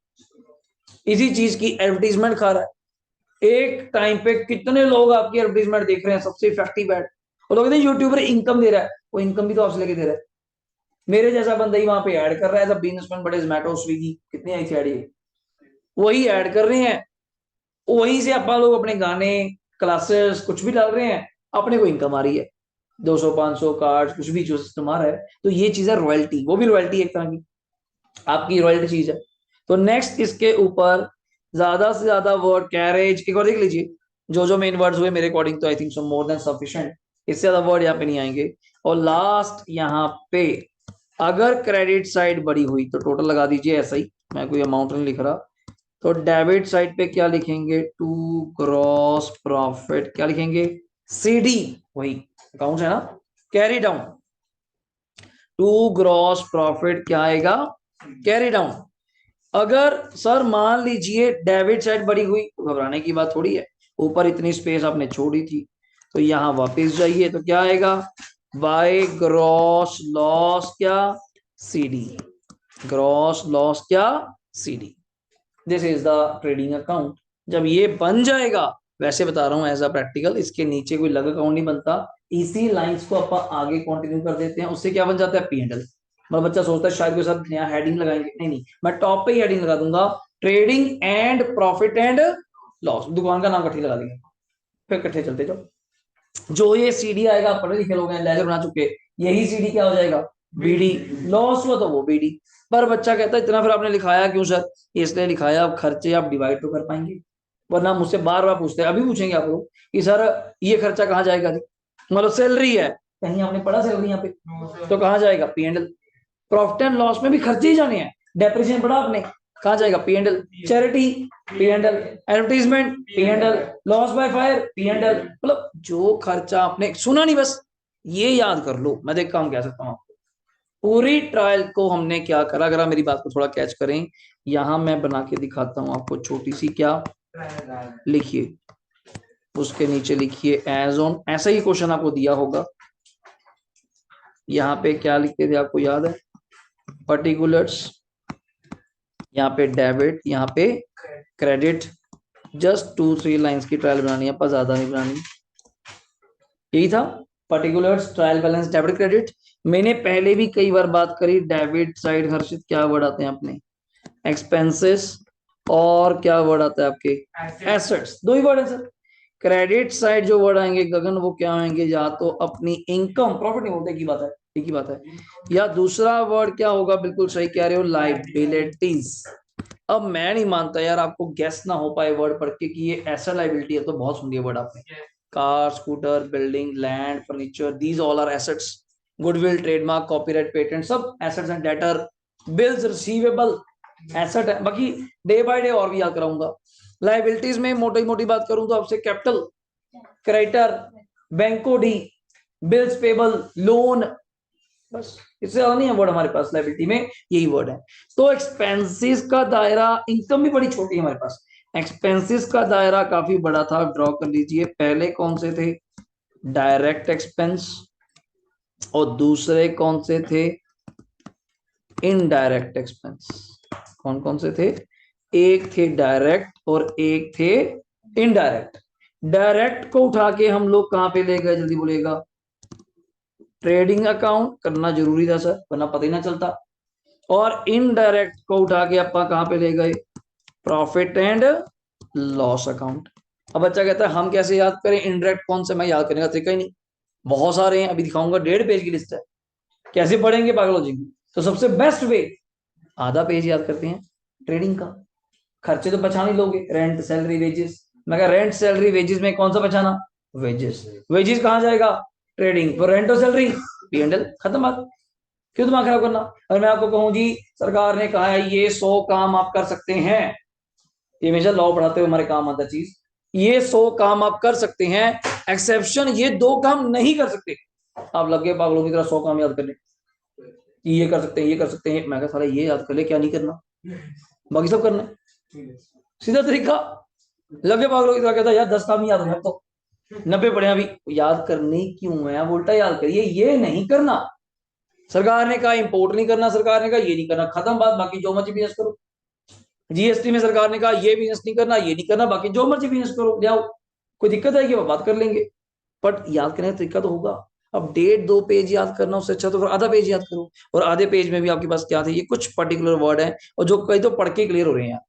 इसी चीज की एडवर्टीजमेंट खा रहा है। एक टाइम पे कितने लोग आपकी एडवर्टीजमेंट देख रहे हैं, सबसे इफेक्टिव एड, और लोग कहते हैं यूट्यूबर इनकम दे रहा है, वो इनकम भी तो आपसे लेके दे रहा है। मेरे जैसा बंदा ही वहां पे ऐड कर रहा है, सब बिजनेसमैन, बड़े जोमेटो स्विगी, कितनी आई थी ऐड, ये वही ऐड कर रहे हैं, वहीं से आप लोग अपने गाने, क्लासेस कुछ भी डाल रहे हैं, अपने को इनकम आ रही है, 200 500 कार्ड कुछ भी जो सिस्टम आ रहा है। तो ये चीज है रॉयल्टी, वो भी रॉयल्टी एक तरह की आपकी रॉयल्टी चीज है। तो नेक्स्ट इसके ऊपर ज्यादा से ज्यादा वर्ड, कैरेज, एक बार देख लीजिए, जो मेन वर्ड्स हुए मेरे अकॉर्डिंग, तो I think so more than sufficient, इससे ज्यादा वर्ड यहाँ पे नहीं आएंगे। और लास्ट यहाँ पे, अगर क्रेडिट साइड बड़ी हुई तो टोटल लगा दीजिए ऐसा ही, मैं कोई अमाउंट नहीं लिख रहा, तो डेबिट साइड पे क्या लिखेंगे, टू ग्रॉस प्रॉफिट, क्या लिखेंगे, सीडी, वही अकाउंट है ना, carry down, to gross profit क्या आएगा, कैरी डाउन। अगर सर मान लीजिए डेबिट साइड बड़ी हुई, तो घबराने की बात थोड़ी है, ऊपर इतनी स्पेस आपने छोड़ी थी, तो यहां वापस जाइए, तो क्या आएगा, बाय ग्रॉस लॉस क्या, सीडी, ग्रॉस लॉस क्या, CD, this is the trading account. जब ये बन जाएगा, वैसे बता रहा हूं एज अ प्रैक्टिकल, इसके नीचे कोई अलग अकाउंट नहीं बनता, इसी लाइंस को अपन आगे कंटिन्यू कर देते हैं, उससे क्या बन जाता है, पी&एल। मतलब बच्चा सोचता है शायद कोई साथ नया हेडिंग लगाएंगे, नहीं नहीं, मैं टॉप पे ही हेडिंग लगा दूंगा, trading and profit and loss, दुकान का नाम इकट्ठी लगा देंगे, फिर इकट्ठे चलते जाओ। जो ये सीडी आएगा, पढ़े लिखे लोग हैं, लेजर बना चुके, यही सीडी क्या हो जाएगा, बीडी, लॉस हुआ तो वो बीडी। पर बच्चा कहता है इतना फिर आपने लिखाया क्यों सर, इसलिए लिखाया, अब खर्चे आप डिवाइड तो कर पाएंगे, वरना मुझसे बार बार पूछते हैं, अभी पूछेंगे आप लोग कि सर ये खर्चा कहाँ जाएगा जी, मतलब सैलरी है, कहीं आपने पढ़ा सैलरी यहाँ पे, तो कहाँ जाएगा, पी&एल। प्रॉफिट एंड लॉस में भी खर्चे ही जाने हैं, डेप्रिसिएशन पढ़ा आपने, कहाँ जाएगा, P and L. Charity, P and L. Advertisement, P and L. Loss by fire, P and L. मतलब जो खर्चा आपने सुना नहीं, बस ये याद कर लो, मैं देख काम कह सकता हूँ आपको। पूरी ट्रायल को हमने क्या करा, अगर आप मेरी बात को थोड़ा कैच करें, यहां मैं बना के दिखाता हूं आपको, छोटी सी क्या, लिखिए, उसके नीचे लिखिए एज ऑन। ऐसा ही क्वेश्चन आपको दिया होगा। यहाँ पे क्या लिखते थे आपको याद है? पर्टिकुलर्स, यहाँ पे डेबिट, यहाँ पे क्रेडिट। जस्ट 2-3 लाइंस की ट्रायल बनानी है, पर ज्यादा नहीं बनानी। यही था particulars, trial balance, debit, credit. मैंने पहले भी कई बार बात करी। डेबिट साइड हर्षित क्या वर्ड आते हैं अपने? एक्सपेंसेस, और क्या वर्ड आता है आपके? एसेट्स। दो ही वर्ड है सर। क्रेडिट साइड जो वर्ड आएंगे गगन, वो क्या आएंगे? या तो अपनी इनकम, प्रॉफिट नहीं बोलते, की बात है, एक ही बात है। या दूसरा वर्ड क्या होगा? बिल्कुल सही कह रहे हो, लाइबिलिटीज। अब मैं नहीं मानता यार आपको गैस ना हो पाए वर्ड पढ़ के कि ये ऐसा लाइबिलिटी है, तो बहुत सुन लिया वर्ड आपने। Car, scooter, building, land, furniture, these all are assets. Goodwill, trademark, copyright, patent, सब assets and debtor. Bills receivable asset है। बाकी डे बाय डे और भी याद कराऊंगा। लाइबिलिटीज में मोटी मोटी बात करूं तो आपसे कैपिटल, क्रेडिटर, बैंको डी, बिल्स पेबल, लोन, बस इससे ज्यादा नहीं है वर्ड हमारे पास लाइबिलिटी में, यही वर्ड है। तो एक्सपेंसेस का दायरा, इनकम भी बड़ी छोटी है हमारे पास, एक्सपेंसेस का दायरा काफी बड़ा था। ड्रॉ कर लीजिए। पहले कौन से थे? डायरेक्ट एक्सपेंस, और दूसरे कौन से थे? Indirect expense. कौन कौन से थे? एक थे डायरेक्ट और एक थे इनडायरेक्ट। डायरेक्ट को उठा के हम लोग कहां पे ले गए? जल्दी बोलेगा। ट्रेडिंग अकाउंट करना जरूरी था सर, वरना पता ही ना चलता। और इनडायरेक्ट को उठा के अपन कहां पे ले गए? Profit and loss account. अब बच्चा कहता है हम कैसे याद करें इनडायरेक्ट कौन से? मैं याद करने का तरीका ही नहीं, बहुत सारे हैं, अभी दिखाऊंगा। 1.5 पेज की लिस्ट है, कैसे पढ़ेंगे पागल हो जाएंगे। तो सबसे बेस्ट वे, आधा पेज याद करते हैं ट्रेडिंग का। खर्चे तो बचा नहीं लोगे, रेंट, सैलरी, वेजेस। मैं कहा रेंट, सैलरी, वेजेस में कौन सा बचाना? वेजेस। वेजेस कहां जाएगा? ट्रेडिंग। तो रेंट और सैलरी P&L, खत्म बात। क्यों दिमाग खराब करना? अगर मैं आपको कहूं जी सरकार ने कहा है ये 100 काम आप कर सकते हैं, ये हमेशा लॉ पढ़ाते हुए हमारे काम आता चीज, ये 100 काम आप कर सकते हैं, एक्सेप्शन ये 2 काम नहीं कर सकते। आप लगे पागलों की तरह 100 काम याद करने, ये कर सकते हैं, ये कर सकते हैं। मैं कहा साला ये याद कर ले, क्या नहीं करना, बाकी सब करना है। सीधा तरीका। लगे पागलों की तरह कहता यार 10 काम याद है तो 90 पढ़े अभी, याद करनी क्यों है? आप उल्टा याद करिए, ये नहीं करना। सरकार ने कहा इंपोर्ट नहीं करना, सरकार ने कहा ये नहीं करना, खत्म बात। बाकी जो मर्जी बिजनेस करो। जीएसटी में सरकार ने कहा ये बिजनेस नहीं करना, ये नहीं करना, बाकी जो मर्जी बिजनेस करो, ले आओ। कोई दिक्कत आएगी वो बात कर लेंगे, बट याद करने का तरीका तो होगा। अब 1.5-2 पेज याद करना, उससे अच्छा तो फिर आधा पेज याद करो। और आधे पेज में भी आपके पास क्या थे? ये कुछ पर्टिकुलर वर्ड है, और जो कई तो पढ़ के क्लियर हो रहे हैं।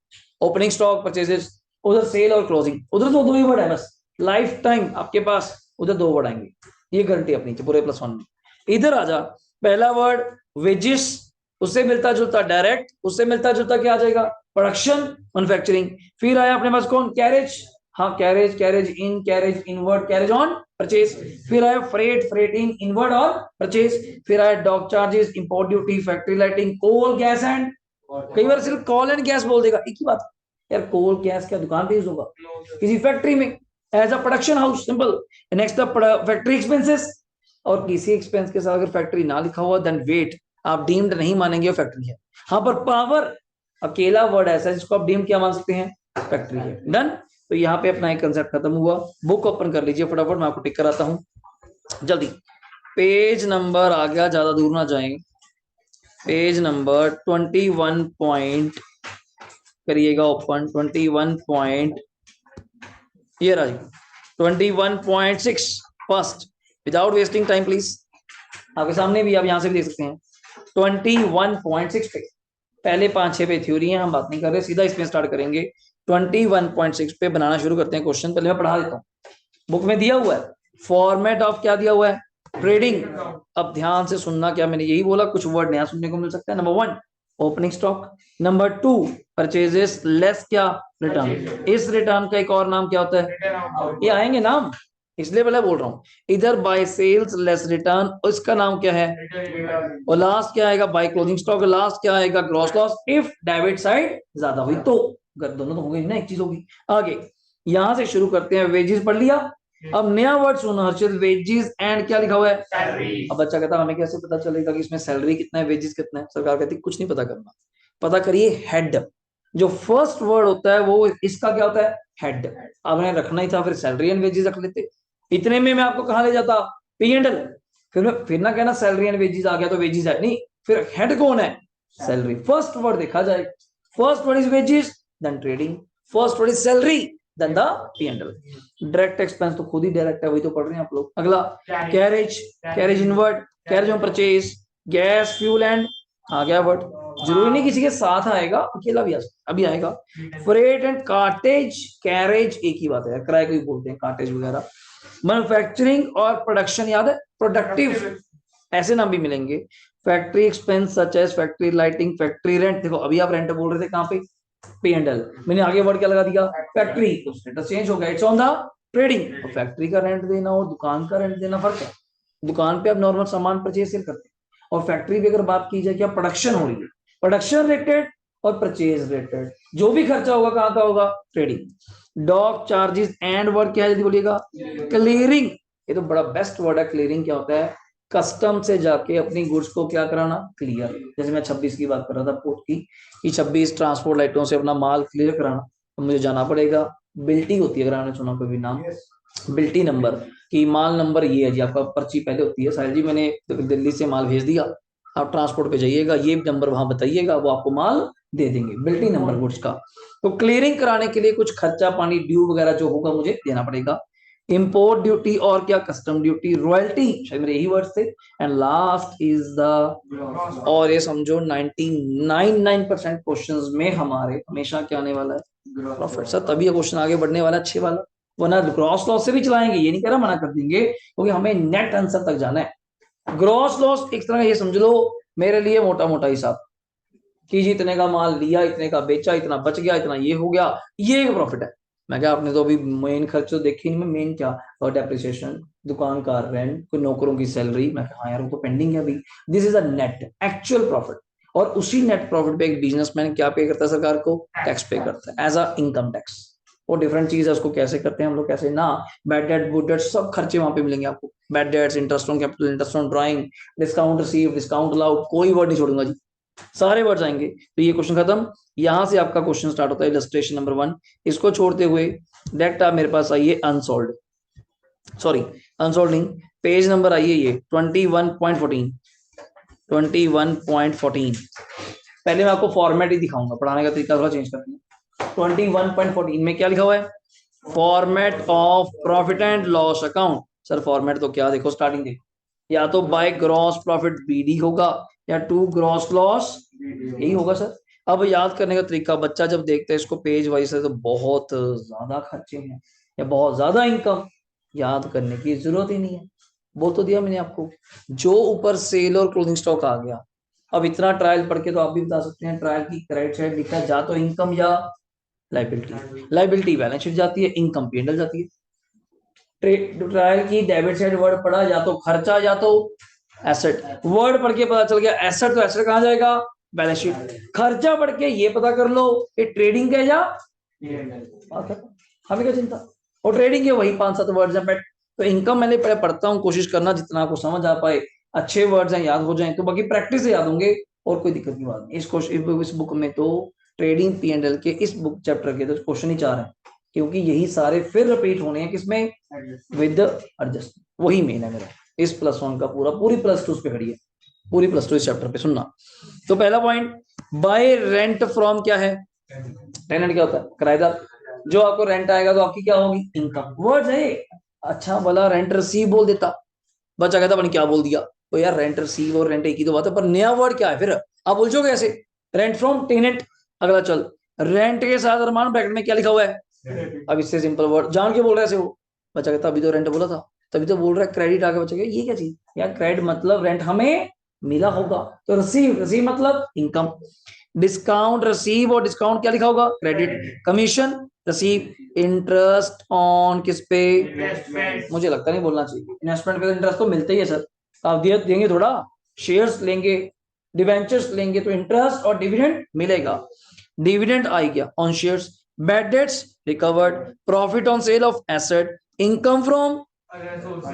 ओपनिंग स्टॉक, परचेजेस, उधर सेल और क्लोजिंग, उधर तो 2 ही वर्ड है बस। लाइफ टाइम आपके पास उधर 2 वर्ड आएंगे, ये गारंटी अपनी पूरे +1 में। इधर आ जा, पहला वर्ड वेजिस, उससे मिलता जुलता डायरेक्ट, उससे मिलता जुलता क्या आ जाएगा? Production, manufacturing. फिर आया अपने पास कौन? कैरेज। हाँ, carriage, carriage in, carriage inward, carriage on, purchase. फिर आया फ्रेट, फ्रेट इन, इनवर्ड और परचेज। फिर आया dock charges, import duty, factory lighting, coal, gas and, कई बार सिर्फ कॉल एंड गैस बोल देगा, एक ही बात यार। कोल गैस क्या दुकान पे यूज होगा? किसी फैक्ट्री में, as a production house, simple. Next factory expenses, और किसी एक्सपेंस के साथ अगर फैक्ट्री ना लिखा हुआ देन वेट, आप डीम्ड नहीं मानेंगे वो फैक्ट्री है। हाँ, पर पावर अकेला वर्ड ऐसा है जिसको आप डीम क्या मान सकते हैं? फैक्ट्री है। डन। तो यहाँ पे अपना एक कंसेप्ट खत्म हुआ। बुक ओपन कर लीजिए फटाफट, मैं आपको टिक कराता हूँ जल्दी। पेज नंबर आ गया, ज्यादा दूर ना जाएं। पेज नंबर 21 पॉइंट करिएगा ओपन। 21 पॉइंट, ये रहा 21.6 first. Without wasting time please, आपके सामने भी, आप यहां से भी देख सकते हैं। 21.6 पे पहले 5-6 पे थ्योरी है, हम बात नहीं कर रहे, सीधा इसमें स्टार्ट करेंगे। 21.6 पे बनाना शुरू करते हैं क्वेश्चन। पहले मैं पढ़ा देता हूँ, बुक में दिया हुआ है फॉर्मेट ऑफ, क्या दिया हुआ है? ट्रेडिंग। अब ध्यान से सुनना, क्या मैंने यही बोला? कुछ वर्ड नया सुनने को मिल सकता है। Number 1 opening stock, number 2 purchases less क्या? रिटर्न। इस रिटर्न का एक और नाम क्या होता है? ये आएंगे नाम, इसलिए पहले बोल रहा हूँ। इधर बाय सेल्स लेस रिटर्न, इसका नाम क्या है? और लास्ट क्या आएगा? By closing stock. लास्ट क्या आएगा? Gross loss, if debit side ज्यादा हुई तो। दोनों तो होंगे ना, एक चीज होगी। आगे यहां से शुरू करते हैं। वेजेस पढ़ लिया। अब नया वर्ड सुनो हर्षित, वेजेस एंड क्या लिखा हुआ है? सैलरी। अब बच्चा कहता हमें कैसे पता चलेगा कि इसमें सैलरी कितना है, वेजेस कितना है? सरकार कहती कुछ नहीं पता करना, पता करिए हेड। जो फर्स्ट वर्ड होता है वो इसका क्या होता है, हेड। अब उन्हें रखना ही था, फिर सैलरी एंड वेजेस रख लेते। इतने में मैं आपको कहां ले जाता, पी एंड एल। फिर ना कहना सैलरी एंड वेजेस आ गया तो वेजेस है, नहीं, फिर हेड कौन है, सैलरी। फर्स्ट वर्ड देखा जाए, first word is wages, then trading, first word is salary, then the P and L. Direct expense तो खुद ही डायरेक्ट है, वही तो पढ़ रहे हैं आप लोग। अगला carriage, carriage inward, carriage on purchase, gas fuel and, आ गया वर्ड। जरूरी नहीं किसी के साथ आएगा, अकेला भी अभी आएगा। फ्रेट एंड कार्टेज, कैरेज एक ही बात है, किराए को ही बोलते हैं कार्टेज वगैरह। मैन्युफैक्चरिंग और प्रोडक्शन याद है, प्रोडक्टिव, ऐसे नाम भी मिलेंगे। Factory expense such as factory lighting, factory rent. देखो अभी आप रेंट बोल रहे थे कहां पे, पी एंड एल, मैंने आगे वर्ड क्या लगा दिया, फैक्ट्री, तो स्टेटस चेंज हो गया, it's on the trading. Factory का रेंट देना और दुकान का रेंट देना फर्क है। दुकान पे आप नॉर्मल सामान परचेज सेल करते हैं, और फैक्ट्री पे अगर बात की जाए क्या प्रोडक्शन हो रही है, प्रोडक्शन रिलेटेड और परचेज रिलेटेड जो भी खर्चा होगा कहां का होगा, trading. Dock charges and word क्या है जल्दी बोलिएगा, क्लियरिंग। ये तो बड़ा बेस्ट वर्ड है, क्लियरिंग क्या होता है, कस्टम से जाके अपनी गुड्स को क्या कराना, क्लियर। जैसे मैं 26 की बात कर रहा था पोर्ट की, कि 26 ट्रांसपोर्ट लाइटों से अपना माल क्लियर कराना, तो मुझे जाना पड़ेगा, बिल्टी होती है, अगर आपने सुना कोई भी नाम, बिल्टी नंबर, कि माल नंबर ये है जी, आपका पर्ची पहले होती है, साहिल जी मैंने दिल्ली से माल भेज दिया, आप ट्रांसपोर्ट पे जाइएगा, ये नंबर वहां बताइएगा, वो आपको माल दे देंगे, बिल्टी नंबर गुड्स का। तो क्लियरिंग कराने के लिए कुछ खर्चा पानी ड्यू वगैरह जो होगा मुझे देना पड़ेगा। इंपोर्ट ड्यूटी और क्या, कस्टम ड्यूटी, रॉयल्टी, शायद मेरे यही वर्ड थे। एंड लास्ट इज द, और ये समझो 99% क्वेश्चंस में हमारे हमेशा क्या आने वाला है, प्रॉफिट। सर तभी ये क्वेश्चन आगे बढ़ने वाला अच्छे वाला, वरना ग्रॉस लॉस से भी चलाएंगे, ये नहीं कह रहा मना कर देंगे, क्योंकि हमें नेट आंसर तक जाना है। ग्रॉस लॉस एक तरह ये समझ लो मेरे लिए मोटा मोटा हिसाब, कि जी इतने का माल लिया, इतने का बेचा, इतना बच गया, इतना ये हो गया, ये एक प्रॉफिट है। मैं क्या, आपने तो अभी मेन खर्च तो देखे नहीं, मेन क्या, और डेप्रिसिएशन, दुकान का रेंट, कोई नौकरों की सैलरी, मैं हाँ यार वो तो पेंडिंग है अभी। This is a net actual profit. और उसी नेट प्रॉफिट पे एक बिजनेसमैन क्या पे करता है, सरकार को टैक्स पे करता है, एज अ इनकम टैक्स। वो डिफरेंट चीज है, उसको कैसे करते हैं हम लोग, कैसे ना, बैड डेट गुड डेट सब खर्चे वहां पे मिलेंगे आपको, bad debts, interest on capital, interest on drawing, discount receive, discount allowed, कोई वर्ड नहीं छोड़ूंगा जी, सारे वर्ड्स आएंगे। तो ये क्वेश्चन खत्म। यहां से आपका क्वेश्चन स्टार्ट होता है, इलस्ट्रेशन नंबर 1। इसको छोड़ते हुए डायरेक्ट आप मेरे पास आइए अनसॉल्व, सॉरी अनसॉल्व नहीं, पेज नंबर आइए ये 21.14, 21.14। पहले मैं आपको फॉर्मेट ही दिखाऊंगा, पढ़ाने का तरीका थोड़ा चेंज करते हैं। 21.14 में क्या लिखा हुआ है, format of profit and loss account. Sir format तो क्या, देखो स्टार्टिंग देखो, या तो बाय ग्रॉस प्रॉफिट बीडी होगा, या टू ग्रॉस लॉस यही होगा सर। अब याद करने का तरीका, बच्चा जब देखता है इसको पेज वाइज है तो बहुत ज्यादा खर्चे हैं या बहुत ज्यादा इनकम, याद करने की जरूरत ही नहीं है, बोल तो दिया मैंने आपको। जो ऊपर सेल और क्लोजिंग स्टॉक आ गया, अब इतना ट्रायल पढ़ के तो आप भी बता सकते हैं, ट्रायल की क्रेडिट साइड लिखा है, जा तो इनकम या लाइबिलिटी, लाइबिलिटी बैलेंस शीट जाती है, इनकम पी&एल जाती है। ट्रायल की डेबिट साइड वर्ड पढ़ा, या तो खर्चा या तो एसेट, वर्ड पढ़ के पता चल गया एसेट, तो एसेट कहां जाएगा, बैलेंस शीट। खर्चा पढ़ के ये पता कर लो ये ट्रेडिंग है या हमें क्या चिंता, और ट्रेडिंग के वही 5-7 वर्ड्स हैं। बट तो इनकम मैंने पहले पढ़ता हूँ, कोशिश करना जितना आपको समझ आ पाए, अच्छे वर्ड्स हैं याद हो जाएं, तो बाकी प्रैक्टिस से याद होंगे, और कोई दिक्कत की बात नहीं। इस बुक में तो ट्रेडिंग पी&एल के इस बुक चैप्टर के तो क्वेश्चन ही 4 हैं, क्योंकि यही सारे फिर रिपीट होने हैं, किसमें, विद एडजस्ट, वही मेन है मेरा। इस +1 का पूरा, पूरी +2 पे खड़ी है, पूरी +2 इस चैप्टर पे सुनना। तो पहला पॉइंट, बाय रेंट फ्रॉम क्या है, टेनेंट क्या होता है, किराएदार। जो आपको रेंट आएगा तो आपकी क्या होगी, इनकम। वर्ड है, अच्छा भला रेंट रिसीव बोल देता, बच्चा कहता अपन क्या बोल दिया, तो यार रेंट रिसीव और रेंट एक ही तो बात है, पर नया वर्ड क्या है, फिर आप उलझोगे ऐसे। Rent from tenant. अगला चल, रेंट के साथ अरमान ब्रैकेट में क्या लिखा हुआ है, अब इससे सिंपल वर्ड जान के बोल रहा है ऐसे, वो बच्चा कहता अभी तो रेंट बोला था, तभी तो बोल रहा है क्रेडिट आगे, बच्चा ये क्या चीज यार, क्रेडिट मतलब रेंट हमें मिला होगा, तो रिसीव, रिसीव मतलब इनकम। डिस्काउंट रिसीव, और डिस्काउंट क्या लिखा होगा, credit. Commission receive, interest on किस पे, मुझे लगता नहीं बोलना चाहिए, इन्वेस्टमेंट पे इंटरेस्ट तो मिलता ही है सर, आप देंगे थोड़ा, शेयर्स लेंगे, डिवेंचर्स लेंगे तो इंटरेस्ट और डिविडेंड मिलेगा। डिविडेंड आई गया on shares, bad debts recovered, profit on sale of asset, income from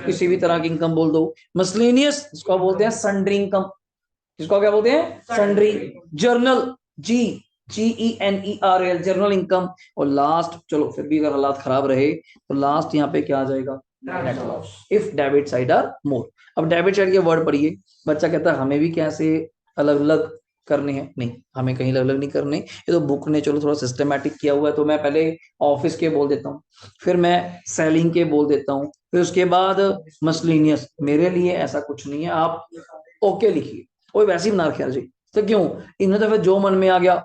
किसी भी तरह की इनकम बोल दो, मिसलेनियस जिसको बोलते हैं सन्ड्री इनकम, जिसको क्या बोलते हैं सन्ड्री, जर्नल जी, GENERAL जनरल इनकम, और लास्ट चलो फिर भी अगर हालात खराब रहे तो लास्ट यहाँ पे क्या आ जाएगा, net loss if debit side are more. अब डेबिट साइड के वर्ड पढ़िए, बच्चा कहता है हमें भी कैसे अलग अलग करने हैं, नहीं हमें कहीं अलग अलग नहीं करने, ये तो बुक ने चलो थोड़ा सिस्टमेटिक किया हुआ है, तो मैं पहले ऑफिस के बोल देता हूँ, फिर मैं सेलिंग के बोल देता हूँ, फिर उसके बाद मसलिनियस। मेरे लिए ऐसा कुछ नहीं है, आप ओके लिखिए, कोई वैसे ही बना रखे जी, तो क्यों, इन्होंने तो फिर जो मन में आ गया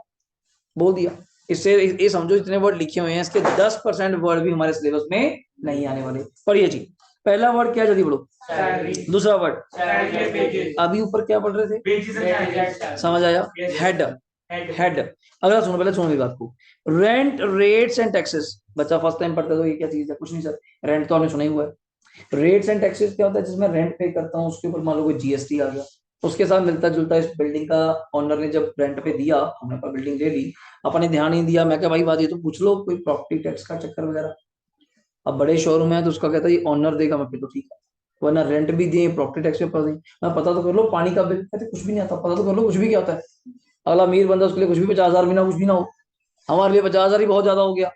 बोल दिया। इससे ये समझो इतने वर्ड लिखे हुए हैं, इसके 10% वर्ड भी हमारे सिलेबस में नहीं आने वाले। पढ़िए जी, पहला वर्ड क्या, जल्दी बोलो, दूसरा वर्ड अभी ऊपर क्या पढ़ रहे थे, समझ आया, हेड, हेड। अगला सुनो, पहले सुनो मेरी बात को, रेंट रेट्स एंड टैक्सेस। बच्चा फर्स्ट टाइम पढ़ता है तो ये क्या चीज है, कुछ नहीं सर, रेंट तो आपने सुना ही हुआ है। रेट्स एंड टैक्सेस क्या होता है, जिसमें रेंट पे करता हूँ उसके ऊपर मान लो कोई जीएसटी आ गया, उसके साथ मिलता जुलता इस बिल्डिंग का ओनर ने जब रेंट पे दिया, हमने पर बिल्डिंग ले ली, अपने ध्यान नहीं दिया, मैं क्या भाई बात ये तो पूछ लो कोई प्रॉपर्टी टैक्स का चक्कर वगैरह। अब बड़े शोरूम है तो उसका कहता है ये ओनर देगा, मैं फिर तो ठीक है, वरना रेंट भी दिए प्रॉपर्टी टैक्स पे पड़ दें, मैं पता तो कर लो, पानी का बिल कहते कुछ भी नहीं आता, पता तो कर लो कुछ भी क्या होता है। अगला अमीर बंदा उसके लिए कुछ भी 50,000 भी ना कुछ भी ना हो, हमारे लिए 50,000 ही बहुत ज्यादा हो गया,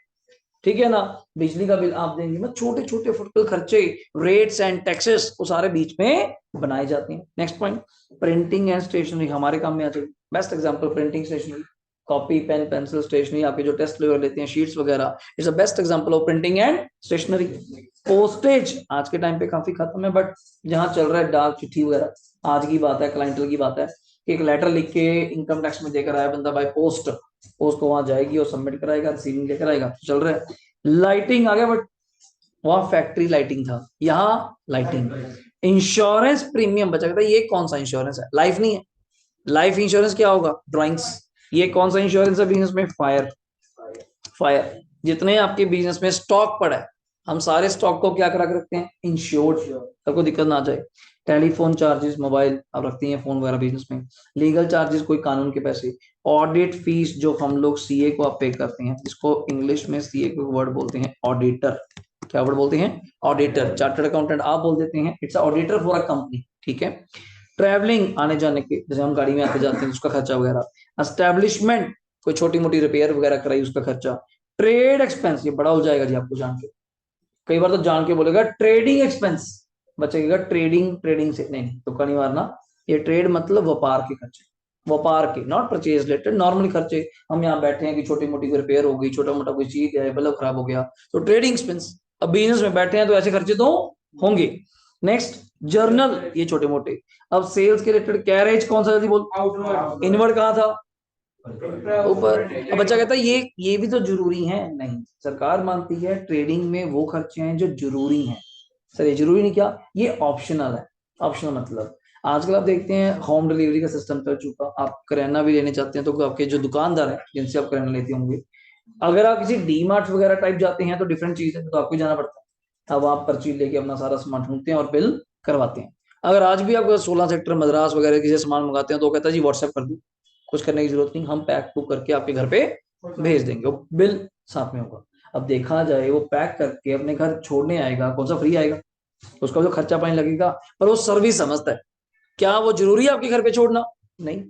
ठीक है ना। बिजली का बिल आप देंगे, मैं छोटे छोटे फुटकल खर्चे, रेट्स एंड टैक्सेस वो सारे बीच में बनाए जाते हैं। Next point, printing and stationery हमारे काम में आ जाएगी। Best example printing stationery, copy pen pencil stationery, आपके जो टेस्ट लेवर लेते हैं शीट्स वगैरह, it's a best example of printing and stationery. Postage आज के टाइम पे काफी खत्म है, बट जहां चल रहा है डाक चिट्ठी वगैरह, आज की बात है, क्लाइंटल की बात है, एक लेटर लिख के इनकम टैक्स में देकर आया बंदा बाय पोस्ट, पोस्ट को वहां जाएगी और सबमिट कराएगा, रिसीविंग लेकर आएगा, तो चल रहा है। लाइटिंग आ गया, बट वहां फैक्ट्री लाइटिंग था, यहाँ लाइटिंग। इंश्योरेंस प्रीमियम, बचा कहता है ये कौन सा इंश्योरेंस है, लाइफ नहीं है, लाइफ इंश्योरेंस क्या होगा, ड्राइंग्स। ये कौन सा इंश्योरेंस है बिजनेस में, फायर, फायर। जितने आपके बिजनेस में स्टॉक पड़ा है, हम सारे स्टॉक को क्या करा के रखते हैं, इंश्योर्ड, सबको दिक्कत ना आ जाए। टेलीफोन चार्जेस, मोबाइल आप रखती हैं फोन वगैरह बिजनेस में। लीगल चार्जेस, कोई कानून के पैसे। ऑडिट फीस जो हम लोग सीए को आप पे करते हैं, इसको इंग्लिश में सीए को वर्ड बोलते हैं ऑडिटर, क्या वर्ड बोलते हैं, ऑडिटर। चार्टर्ड अकाउंटेंट आप बोल देते हैं, it's auditor for a company, ठीक है। ट्रैवलिंग आने जाने के, जैसे हम गाड़ी में आते जाते हैं उसका खर्चा वगैरह। एस्टेब्लिशमेंट, कोई छोटी मोटी रिपेयर वगैरह कराई उसका खर्चा। ट्रेड एक्सपेंस, ये बड़ा हो जाएगा जी आपको जान के, कई बार तो जान के बोलेगा ट्रेडिंग एक्सपेंस, बचेगा ट्रेडिंग, ट्रेडिंग से नहीं नहीं, तुक्का नहीं मारना, ये ट्रेड मतलब व्यापार के खर्चे, व्यापार के, नॉट परचेज रिलेटेड, नॉर्मल खर्चे। हम यहाँ बैठे हैं कि छोटी मोटी कोई रिपेयर हो गई, छोटा मोटा कोई चीज है, बल्ब खराब हो गया, तो ट्रेडिंग एक्सपेंस। अब बिजनेस में बैठे हैं तो ऐसे खर्चे तो होंगे। नेक्स्ट, जर्नल, ये छोटे मोटे। अब सेल्स के रिलेटेड कैरेज कौन सा, जल्दी बोल, इनवर्ड कहाँ था, ऊपर। अब बच्चा कहता है ये भी तो जरूरी है, नहीं, सरकार मानती है ट्रेडिंग में वो खर्चे हैं जो जरूरी हैं। सर ये जरूरी नहीं, क्या ये ऑप्शनल है, ऑप्शनल मतलब आजकल आप देखते हैं होम डिलीवरी का सिस्टम चल चुका, आप करियाना भी लेने चाहते हैं तो आपके जो दुकानदार है जिनसे आप करियाना लेते होंगे, अगर आप किसी डी मार्ट वगैरह टाइप जाते हैं तो डिफरेंट चीज है, तो आपको जाना पड़ता है, अब आप पर्ची लेके अपना सारा सामान ढूंढते हैं और बिल करवाते हैं। अगर आज भी आप 16 सेक्टर मद्रास वगैरह किसी सामान मंगाते हैं तो वो कहता है जी व्हाट्सएप कर दो, कुछ करने की जरूरत नहीं, हम पैक टू करके आपके घर पे भेज देंगे, वो बिल साथ में होगा। अब देखा जाए वो पैक करके अपने घर छोड़ने आएगा, कौन सा फ्री आएगा, उसका जो खर्चा पानी लगेगा, पर वो सर्विस समझता है। क्या वो जरूरी है आपके घर पे छोड़ना, नहीं,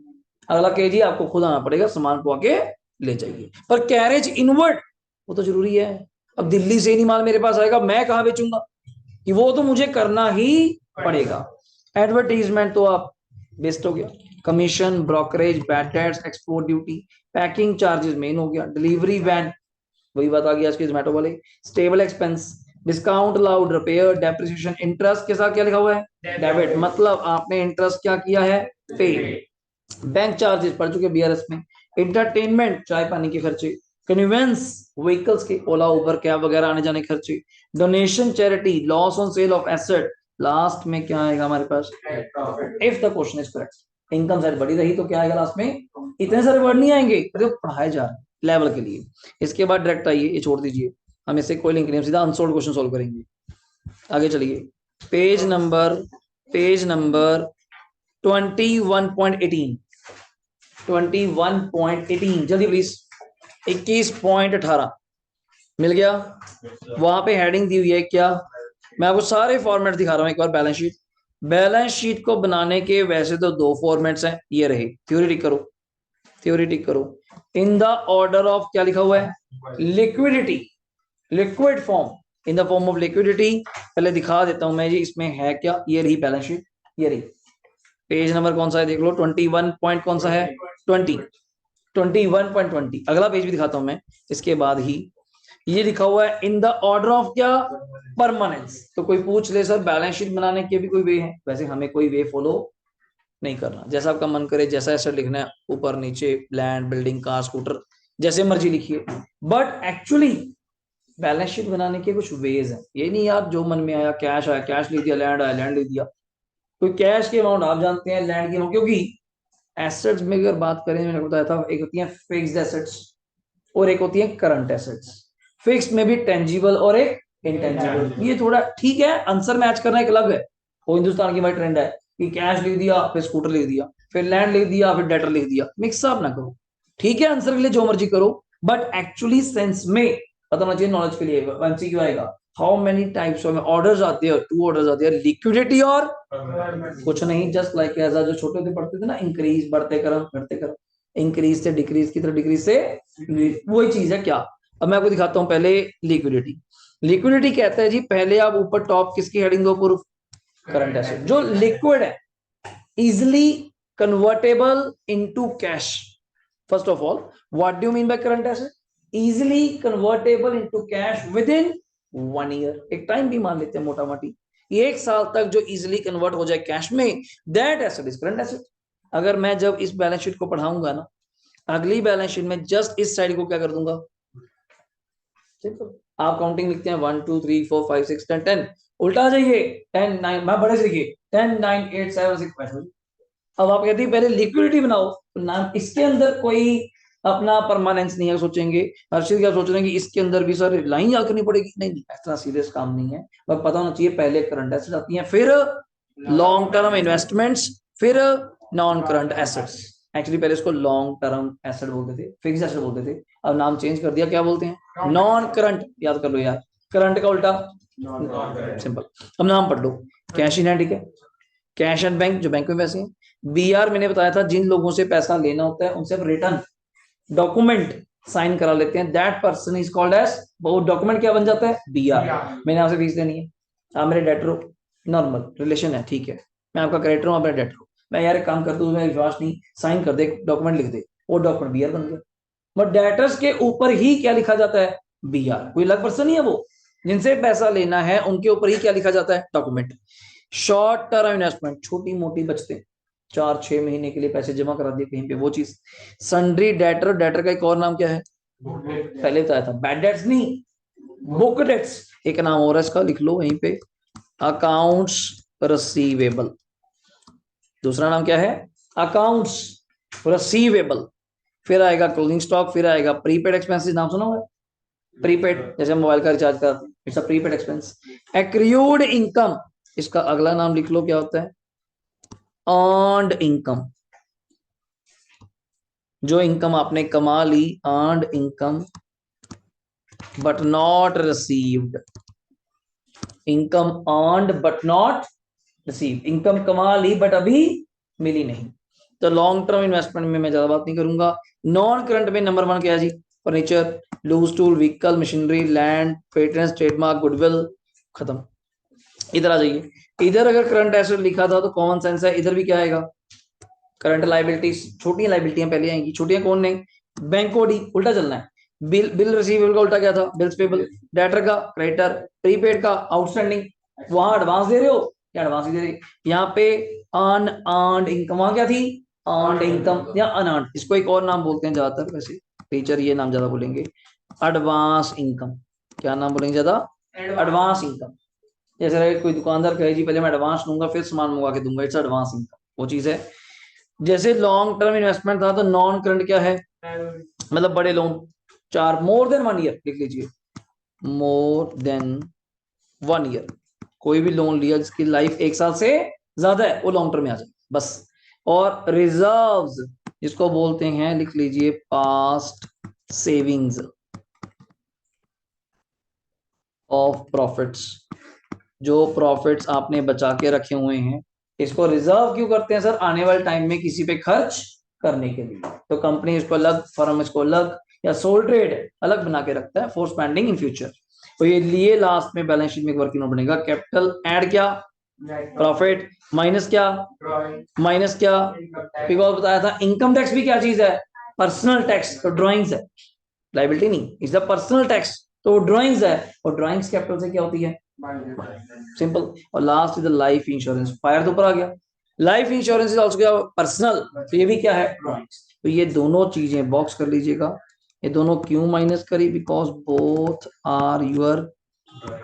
अगला केजी आपको खुद आना पड़ेगा, सामान को आके ले जाइए। पर कैरेज इनवर्ड वो तो जरूरी है, अब दिल्ली से ही नहीं माल मेरे पास आएगा, मैं कहाँ बेचूंगा, कि वो तो मुझे करना ही पड़ेगा। एडवर्टीजमेंट तो आप बेस्ट हो गया, commission, brokerage, bad debts, export duty, packing charges main हो गया, डिलीवरी वैन, वही बात आ गई आज के जोमेटो वाले, stable expense, discount allowed, repair, depreciation, interest के साथ क्या लिखा हुआ है, डेबिट, मतलब आपने इंटरेस्ट क्या किया है, पे। बैंक चार्जेस पड़ चुके बीआरएस में। इंटरटेनमेंट, चाय पानी के खर्चे। कन्वेंस, व्हीकल्स के, ओला उबर कैब वगैरह आने जाने के खर्चे। Donation, charity, loss on sale of asset. Last में क्या आएगा हमारे पास, if the question is correct. Income side बड़ी रही तो क्या आएगा लास्ट में, इतने सारे वर्ड नहीं आएंगे, तो पढ़ाए जा रहे हैं लेवल के लिए। इसके बाद डायरेक्ट आइए, ये छोड़ दीजिए, हम इससे कोई लिंक नहीं, सीधा अनसोल्व क्वेश्चन सोल्व करेंगे। आगे चलिए, पेज नंबर 21.18, 21.18 जल्दी प्लीज, 21.18 मिल गया। वहां पे हेडिंग दी हुई है क्या, मैं आपको सारे फॉर्मेट दिखा रहा हूं एक बार। बैलेंस शीट, बैलेंस शीट को बनाने के वैसे तो दो फॉर्मेट्स हैं, ये रहे, थ्योरी टिक करो, थ्योरी टिक करो। इन द ऑर्डर ऑफ, क्या लिखा हुआ है, liquidity, liquid form, in the form of liquidity. पहले दिखा देता हूं मैं जी इसमें है क्या। ये रही बैलेंस शीट, ये रही। पेज नंबर कौन सा है देख लो, 21 पॉइंट कौन सा है, 20, 21.20। अगला पेज भी दिखाता हूं मैं इसके बाद ही। ये लिखा हुआ है इन द ऑर्डर ऑफ क्या, परमानेंस। तो कोई पूछ ले सर बैलेंस शीट बनाने के भी कोई वे है, वैसे हमें कोई वे फॉलो नहीं करना, जैसा आपका मन करे, जैसा ऐसा लिखना है, ऊपर नीचे, लैंड, बिल्डिंग, कार, स्कूटर, जैसे मर्जी लिखिए। बट एक्चुअली बैलेंस शीट बनाने के कुछ वेज हैं। ये नहीं यार जो मन में आया, कैश आया कैश लिख दिया, लैंड आया लैंड लिख दिया। तो कैश की अमाउंट आप जानते हैं, लैंड की अमाउंट, क्योंकि एसेट्स में अगर बात करें, मैंने बताया था, एक होती है फिक्स्ड एसेट्स और एक होती है करंट एसेट्स। फिक्स्ड में भी टेंजिबल और एक इंटेंजिबल। ये थोड़ा ठीक है, आंसर मैच करना एक अलग है, वो हिंदुस्तान की भाई ट्रेंड है कि कैश लिख दिया फिर स्कूटर लिख दिया फिर लैंड लिख दिया फिर डेटर लिख दिया, मिक्स अप ना करो। ठीक है, आंसर के लिए जो मर्जी करो, बट एक्चुअली सेंस में पता होना चाहिए, नॉलेज के लिए। एमसीक्यू आएगा, how many types of orders आते हैं, टू ऑर्डर्स आते हैं, लिक्विडिटी और कुछ नहीं, जस्ट लाइक ऐसा जो छोटे होते पढ़ते थे ना, इंक्रीज, बढ़ते क्रम घटते क्रम, इंक्रीज से डिक्रीज की तरह, डिक्रीज से वही चीज है क्या। अब मैं आपको दिखाता हूं पहले लिक्विडिटी। लिक्विडिटी कहता है जी, पहले आप ऊपर टॉप किसकी हेडिंग दो, पूर्व, करंट एसेट। जो लिक्विड है, easily convertible into cash. First of all, what do you mean by current asset, easily convertible into cash with in 1 year. एक टाइम भी मान लेते हैं मोटा मोटी, 1 साल तक जो इजिली कन्वर्ट हो जाए कैश में, that asset is current asset. अगर मैं जब इस बैलेंस शीट को पढ़ाऊंगा ना, अगली बैलेंस शीट में जस्ट इस साइड को क्या कर दूंगा, आप काउंटिंग लिखते हैं 1 2 3 4 5 6 10 10, उल्टा आ जाइए 10 9, मैं बड़े से लिखिए 10 9 8 7 6 5। अब आप कहते हैं पहले लिक्विडिटी बनाओ, तो नाम इसके अंदर कोई अपना परमानेंस नहीं है। सोचेंगे हर्षित क्या सोच रहे हैं कि इसके अंदर भी सर लाइन याद करनी पड़ेगी, नहीं नहीं, इतना सीरियस काम नहीं है। बस पता होना चाहिए पहले करंट एसेट्स आती हैं, फिर लॉन्ग टर्म इन्वेस्टमेंट्स, फिर नॉन करंट एसेट्स। एक्चुअली पहले इसको लॉन्ग टर्म एसेट बोलते थे, फिक्स एसेट बोलते थे, अब नाम चेंज कर दिया, क्या बोलते हैं, नॉन करंट। याद कर लो यार, करंट का उल्टा सिंपल। अब नाम पढ़ लो, कैश इन हैंड, ठीक है, कैश एंड बैंक, जो बैंक में पैसे हैं। बीआर मैंने बताया था, जिन लोगों से पैसा लेना होता है उनसे रिटर्न डॉक्यूमेंट साइन करा लेते हैं, that person is called as, वो डॉक्यूमेंट क्या बन जाता है, बीआर। मैंने आपसे फीस लेनी है, आप मेरे डेटर हो, नॉर्मल रिलेशन है, ठीक है, मैं आपका क्रेडिटर हूँ, आप मेरा डेटर हो, मैं यार एक काम कर दूं, तुम्हें विश्वास नहीं, साइन कर दे, डॉक्यूमेंट लिख दे, वो डॉक्यूमेंट बीआर बन गया। बट डेटर्स के ऊपर ही क्या लिखा जाता है, बीआर। कोई अलग पर्सन नहीं है वो, जिनसे पैसा लेना है उनके ऊपर ही क्या लिखा जाता है, डॉक्यूमेंट। शॉर्ट टर्म इन्वेस्टमेंट, छोटी मोटी बचते, 4-6 महीने के लिए पैसे जमा करा दिए कहीं पे, वो चीज। सन्ड्री डेटर, डेटर का एक और नाम क्या है, पहले बताया था, बैड डेट्स नहीं, बुक डेट्स। एक नाम और है इसका, लिख लो वहीं पे, अकाउंट्स रिसीवेबल। दूसरा नाम क्या है, अकाउंट्स रिसीवेबल। फिर आएगा क्लोजिंग स्टॉक, फिर आएगा प्रीपेड एक्सपेंसेस, नाम सुना होगा, प्रीपेड, जैसे मोबाइल का रिचार्ज करते हैं, it's a prepaid expense. Accrued income, इसका अगला नाम लिख लो, क्या होता है, अर्न्ड इनकम। जो इनकम आपने कमा ली, earned income, but not received. Income earned but not received, income कमा ली बट अभी मिली नहीं। तो लॉन्ग टर्म इन्वेस्टमेंट में मैं ज्यादा बात नहीं करूंगा। नॉन करंट में नंबर 1 क्या है जी, furniture, loose tool, vehicle, machinery, land, patents, trademark, goodwill, खत्म। इधर आ जाइए, इधर अगर करंट एसेट लिखा था तो कॉमन सेंस है, इधर भी क्या आएगा, करंट लाइबिलिटीज। छोटी लाइबिलिटियां पहले आएंगी, छोटियां कौन नहीं, बैंक ओडी, उल्टा चलना है। बिल, बिल रिसीवेबल का उल्टा क्या था, बिल्स पेबल। डेटर का क्रेडिटर, प्रीपेड का आउटस्टैंडिंग। वहां एडवांस दे रहे हो, क्या एडवांस ही दे रहे, यहाँ पे अनअर्न्ड इनकम, वहां क्या थी, अर्न्ड इनकम या अनअर्न्ड। इसको एक और नाम बोलते हैं ज्यादातर, वैसे टीचर ये नाम ज्यादा बोलेंगे, एडवांस इनकम। क्या नाम बोलेंगे ज्यादा, एडवांस इनकम। जैसे कोई दुकानदार कहे जी पहले मैं एडवांस लूंगा फिर सामान मंगवा के दूंगा, इट्स एडवांस इनकम, वो चीज है। जैसे लॉन्ग टर्म इन्वेस्टमेंट था, तो नॉन करंट क्या है, मतलब बड़े लोन, 4 मोर देन 1 ईयर, लिख लीजिए, मोर देन 1 ईयर। कोई भी लोन लिया जिसकी लाइफ 1 साल से ज्यादा है, वो लॉन्ग टर्म में आ जाए बस। और रिजर्व्स, जिसको बोलते हैं, लिख लीजिए, पास्ट सेविंग्स ऑफ प्रॉफिट्स। जो प्रॉफिट्स आपने बचा के रखे हुए हैं, इसको रिजर्व क्यों करते हैं सर, आने वाले टाइम में किसी पे खर्च करने के लिए। तो कंपनी इसको अलग, फर्म इसको अलग, या सोल ट्रेड अलग बना के रखता है फॉर स्पेंडिंग इन फ्यूचर। तो ये लिए लास्ट में बैलेंस शीट में एक वर्किंग नोट बनेगा, कैपिटल ऐड क्या, प्रॉफिट, माइनस क्या, माइनस क्या, बिकॉज बताया था इनकम टैक्स भी क्या चीज है, पर्सनल टैक्स, तो ड्राइंग्स है, लाइबिलिटी नहीं, इज द पर्सनल टैक्स, तो ड्राइंग्स है, और ड्राइंग्स कैपिटल से क्या होती है, सिंपल। और last is the life insurance, fire तो ऊपर आ गया, लाइफ इंश्योरेंस इज ऑल्सो क्या, पर्सनल, तो ये भी क्या है, ड्राइंग्स। तो ये दोनों चीजें बॉक्स कर लीजिएगा, ये दोनों क्यों माइनस करी, because both are your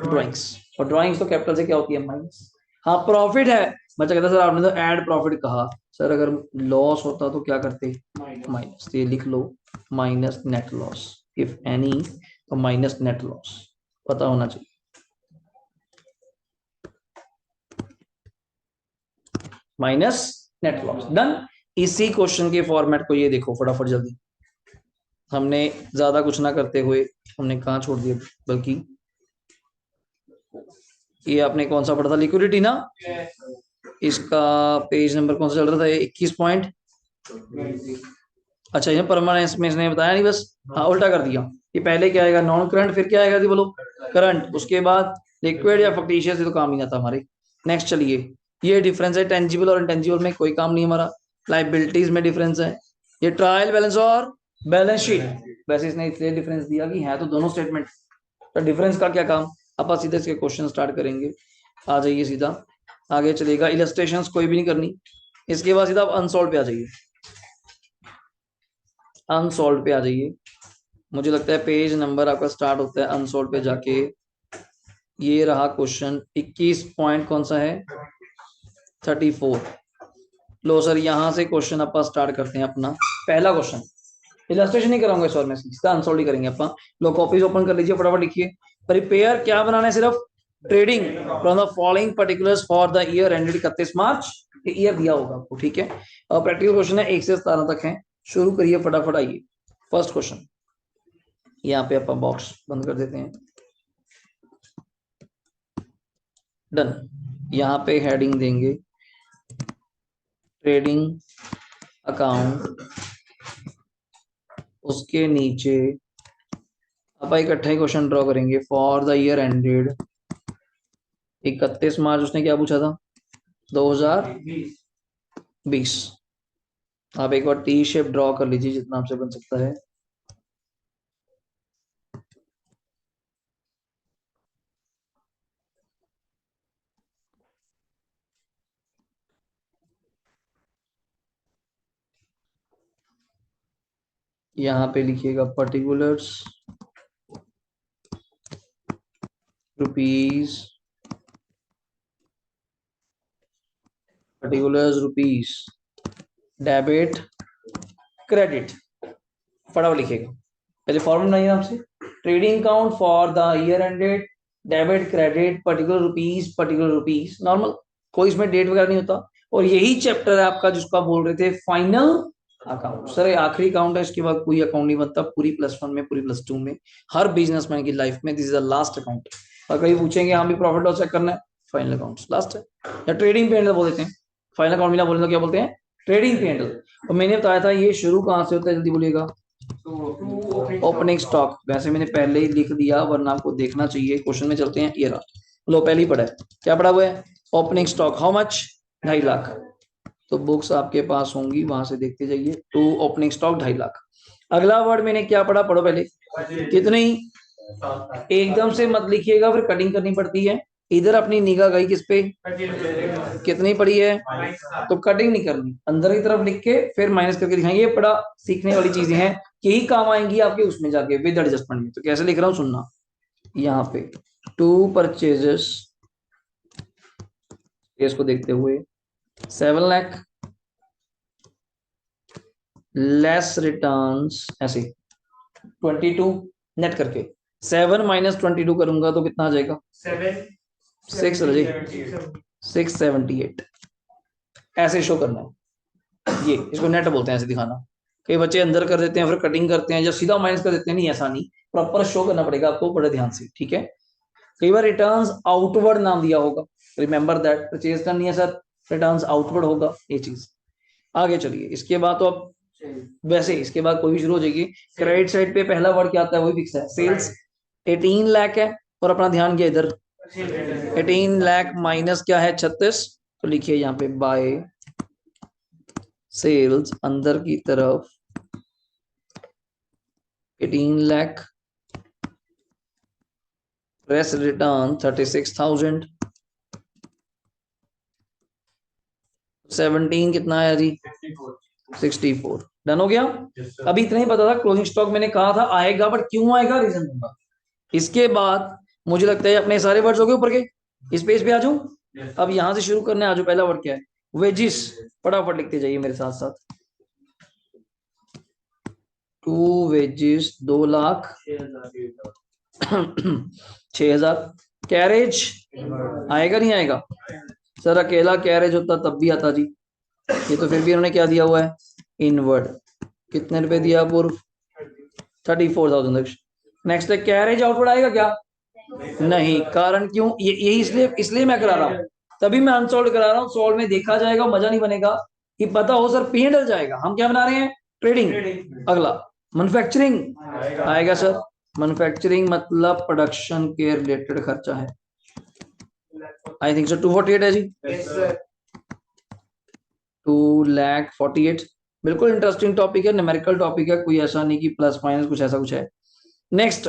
drawings, और ड्राइंग्स तो कैपिटल से क्या होती है, माइनस। हाँ प्रॉफिट है, बच्चा कहता सर आपने तो ऐड प्रॉफिट कहा, सर अगर लॉस होता तो क्या करते, माइनस, तो ये लिख लो minus net loss, if any, तो माइनस नेट लॉस पता होना चाहिए, माइनस नेट लॉस, डन। इसी क्वेश्चन के फॉर्मेट को ये देखो फटाफट जल्दी, हमने ज्यादा कुछ ना करते हुए हमने कहाँ छोड़ दिया, बल्कि ये आपने कौन सा पढ़ा था, लिक्विडिटी ना, इसका पेज नंबर कौन सा चल रहा था, 21 पॉइंट, अच्छा ये परमानेंस में इसने बताया नहीं बस, हाँ उल्टा कर दिया, ये पहले क्या आएगा, नॉन करंट, फिर क्या आएगा थी बोलो, करंट, उसके बाद लिक्विड या फक्टिशियस, ये तो काम ही ना था हमारे। नेक्स्ट चलिए, ये डिफरेंस है टेंजिबल और इनटेंजिबल में, कोई काम नहीं हमारा। लाइबिलिटीज में डिफरेंस है, ये ट्रायल बैलेंस और बैलेंस शीट, वैसे इसने इसलिए डिफरेंस दिया कि है तो दोनों स्टेटमेंट, तो डिफरेंस का क्या काम, आप सीधे इसके क्वेश्चन स्टार्ट करेंगे, आ जाइए सीधा आगे चलेगा, इलस्ट्रेशंस कोई भी नहीं करनी, इसके बाद सीधा आप अनसॉल्व पे आ जाइए, अनसॉल्व पे आ जाइए, मुझे लगता है पेज नंबर आपका स्टार्ट होता है अनसॉल्व पे जाके, ये रहा क्वेश्चन 21 पॉइंट, कौन सा है, 34। लो सर यहाँ से क्वेश्चन आप स्टार्ट करते हैं अपना पहला क्वेश्चन, इलस्ट्रेशन नहीं कराऊंगा इस बार मैं, सीधा आंसर ही करेंगे अपन। लो कॉपीज ओपन कर लीजिए फटाफट, लिखिए प्रिपेयर क्या बनाना है, सिर्फ trading from the following particulars for the year ended 31 मार्च, ये ईयर दिया होगा आपको, ठीक है। और प्रैक्टिकल क्वेश्चन है 1 से 17 तक है, शुरू करिए फटाफट, आइए फर्स्ट क्वेश्चन, यहाँ पे अपन बॉक्स बंद कर देते हैं, डन। यहाँ पे हेडिंग देंगे ट्रेडिंग अकाउंट, उसके नीचे अब इकट्ठा ही क्वेश्चन ड्रॉ करेंगे फॉर द ईयर एंडेड 31 मार्च, उसने क्या पूछा था, 2020। आप एक बार टी शेप ड्रॉ कर लीजिए जितना आपसे बन सकता है, यहाँ पे लिखिएगा particulars rupees, particulars rupees, debit credit, फटाफट लिखिएगा, पहले फॉर्मूला बनाइए आपसे, trading account for the year ended, debit credit particular rupees normal, कोई इसमें डेट वगैरह नहीं होता, और यही चैप्टर है आपका जिसको आप बोल रहे थे फाइनल अकाउंट, सर ये आखिरी अकाउंट है, इसके बाद कोई अकाउंट नहीं बनता पूरी +1 में, पूरी +2 में, हर बिजनेसमैन की लाइफ में this is the last account. और कभी पूछेंगे हम भी प्रॉफिट लॉस चेक करना है, फाइनल अकाउंट लास्ट है, या ट्रेडिंग पी बोल देते हैं, फाइनल अकाउंट मिला बोले तो क्या बोलते हैं, ट्रेडिंग पी। और मैंने बताया था ये शुरू कहाँ से होता है, जल्दी बोलिएगा, ओपनिंग स्टॉक, वैसे मैंने पहले ही लिख दिया वरना आपको देखना चाहिए, क्वेश्चन में चलते हैं, ये रहा, लो पहले ही पढ़ा है, क्या पढ़ा हुआ है, opening stock how much, 2.5 lakh, तो बुक्स आपके पास होंगी वहां से देखते जाइए, टू ओपनिंग स्टॉक 2.5 लाख। अगला वर्ड मैंने क्या पढ़ा, पढ़ो पहले, कितनी, एकदम से मत लिखिएगा फिर कटिंग करनी पड़ती है, इधर अपनी निगाह गई किस पे, कितनी पड़ी है, तो कटिंग नहीं करनी, अंदर की तरफ लिख के फिर माइनस करके दिखाएंगे, ये बड़ा सीखने वाली चीजें हैं, यही काम आएंगी आपके उसमें जाके विद एडजस्टमेंट में। तो कैसे लिख रहा हूँ सुनना, यहाँ पे टू परचेजेस, इसको देखते हुए 7 लाख लेस रिटर्न्स, ऐसे 22 नेट करके, 7 - 22 करूंगा तो कितना आ जाएगा, 678, ऐसे शो करना है, ये इसको नेट बोलते हैं, ऐसे दिखाना। कई बच्चे अंदर कर देते हैं फिर कटिंग करते हैं, जब सीधा माइनस कर देते हैं, नहीं ऐसा नहीं, प्रॉपर शो करना पड़ेगा आपको बड़े ध्यान से, ठीक है। कई बार रिटर्न्स आउटवर्ड नाम दिया होगा, रिमेंबर दैट, परचेज करनी है सर, रिटर्न्स आउटवर्ड होगा, ये चीज। आगे चलिए, इसके बाद तो अब वैसे इसके बाद कोई भी शुरू हो जाएगी। क्रेडिट साइड पे पहला वर्ड क्या आता है, वही फिक्स है, सेल्स 18 लाख है, और अपना ध्यान किया इधर 18 लाख माइनस क्या है 36, तो लिखिए यहाँ पे बाय सेल्स अंदर की तरफ 18 लाख प्रेस रिटर्न 36,000, 17 कितना है जी 64। डन हो गया। अभी इतना ही पता था, क्लोजिंग स्टॉक मैंने कहा था आएगा, बट क्यों आएगा रीजन दूंगा। इसके बाद मुझे लगता है अपने सारे वर्ड्स हो गए ऊपर के, इस पेज पे आ जाऊं। अब यहां से शुरू करने आ जाओ। पहला वर्ड क्या है, वेजिस, फटाफट लिखते जाइए मेरे साथ साथ। To wages 2 lakh 6,000। कैरेज आएगा नहीं आएगा, सर अकेला कैरेज होता तब भी आता जी, ये तो फिर भी इन्होंने क्या दिया हुआ है इनवर्ड। कितने रुपए दिया पूर्व, 34,000। नेक्स्ट है कैरेज आउटवर्ड आएगा क्या, नहीं, कारण क्यों, ये इसलिए इसलिए मैं करा रहा हूँ, तभी मैं अनसोल्ड करा रहा हूँ। सॉल्व में देखा जाएगा, मजा नहीं बनेगा कि पता हो सर P&L जाएगा। हम क्या बना रहे हैं, ट्रेडिंग। अगला मैन्युफैक्चरिंग आएगा सर, मैन्युफैक्चरिंग मतलब प्रोडक्शन के रिलेटेड खर्चा है। आई थिंक सो 248 है जी, 2,48,000। बिल्कुल इंटरेस्टिंग टॉपिक है, न्यूमेरिकल टॉपिक है, कोई ऐसा नहीं कि प्लस माइनस कुछ ऐसा कुछ है। Next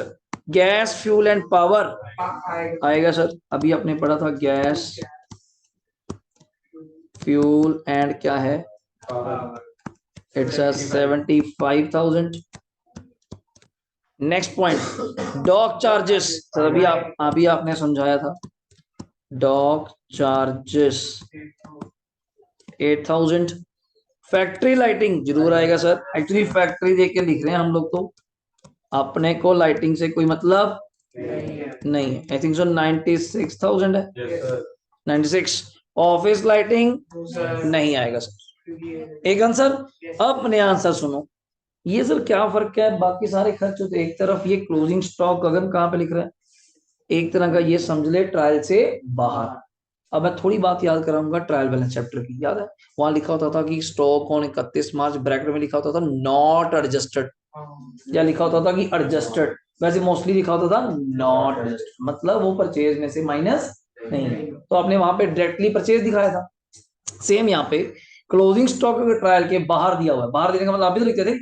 gas fuel and power आएगा सर, अभी आपने पढ़ा था गैस फ्यूल एंड क्या है, it's 75,000। Next point dock charges, sir अभी आपने समझाया था, डॉक चार्जेस 8,000। फैक्ट्री लाइटिंग जरूर आएगा सर, एक्चुअली फैक्ट्री देख के लिख रहे हैं हम लोग, तो अपने को लाइटिंग से कोई मतलब नहीं है। आई थिंक सो 96,000 है, 96। ऑफिस लाइटिंग नहीं आएगा सर, एक आंसर। अब अपने आंसर सुनो, ये सर क्या फर्क है, बाकी सारे खर्च होते एक तरफ, ये क्लोजिंग स्टॉक अगर कहाँ पे लिख रहा है, एक तरह का ये समझ ले ट्रायल से बाहर। अब मैं थोड़ी बात याद कराऊंगा ट्रायल बैलेंस चैप्टर की, याद है वहां लिखा होता था कि स्टॉक ऑन 31 मार्च, ब्रैकेट में लिखा होता था नॉट एडजस्टेड, या लिखा होता था कि एडजस्टेड, वैसे मोस्टली लिखा होता था नॉट एडजस्टेड, मतलब वो परचेज में से माइनस नहीं, तो आपने वहां पे डायरेक्टली परचेज दिखाया था। सेम यहाँ पे क्लोजिंग स्टॉक अगर ट्रायल के बाहर दिया हुआ है, बाहर देने का मतलब आप भी तो लिखते थे,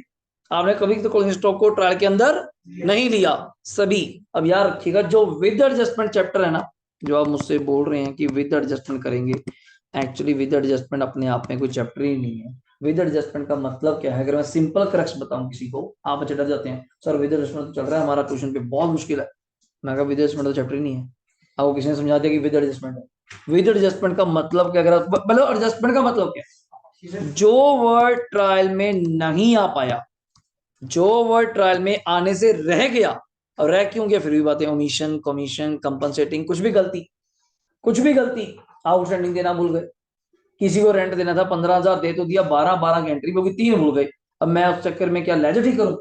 आपने कभी तो क्लोजिंग स्टॉक को ट्रायल के अंदर नहीं लिया सभी। अब याद रखिएगा जो विद एडजस्टमेंट चैप्टर है ना, जो आप मुझसे बोल रहे हैं कि विद एडजस्टमेंट करेंगे, एक्चुअली विद एडजस्टमेंट अपने आप में कोई चैप्टर ही नहीं है। विद एडजस्टमेंट का मतलब क्या है, अगर मैं सिंपल क्रक्स बताऊं किसी को, आप बच्चे डर जाते हैं, सर विद एडजस्टमेंट तो चल रहा है हमारा ट्यूशन पे, बहुत मुश्किल है। मैं कहा विद एडजस्टमेंट तो चैप्टर ही नहीं है, आपको किसी ने समझा दिया कि विद एडजस्टमेंट है। विद एडजस्टमेंट का मतलब क्या, अगर मतलब एडजस्टमेंट का मतलब क्या है, जो वर्ड ट्रायल में नहीं आ पाया, जो वर्ड ट्रायल में आने से रह गया, और रह क्यों गया फिर भी बातें, ओमिशन, कमीशन, कंपनसेटिंग, कुछ भी गलती, कुछ भी गलती, आउटस्टैंडिंग देना भूल गए, किसी को रेंट देना था 15,000 दे तो दिया, 12 की एंट्री होगी, 3 भूल गए, अब मैं उस चक्कर में क्या लेजर ठीक करूं,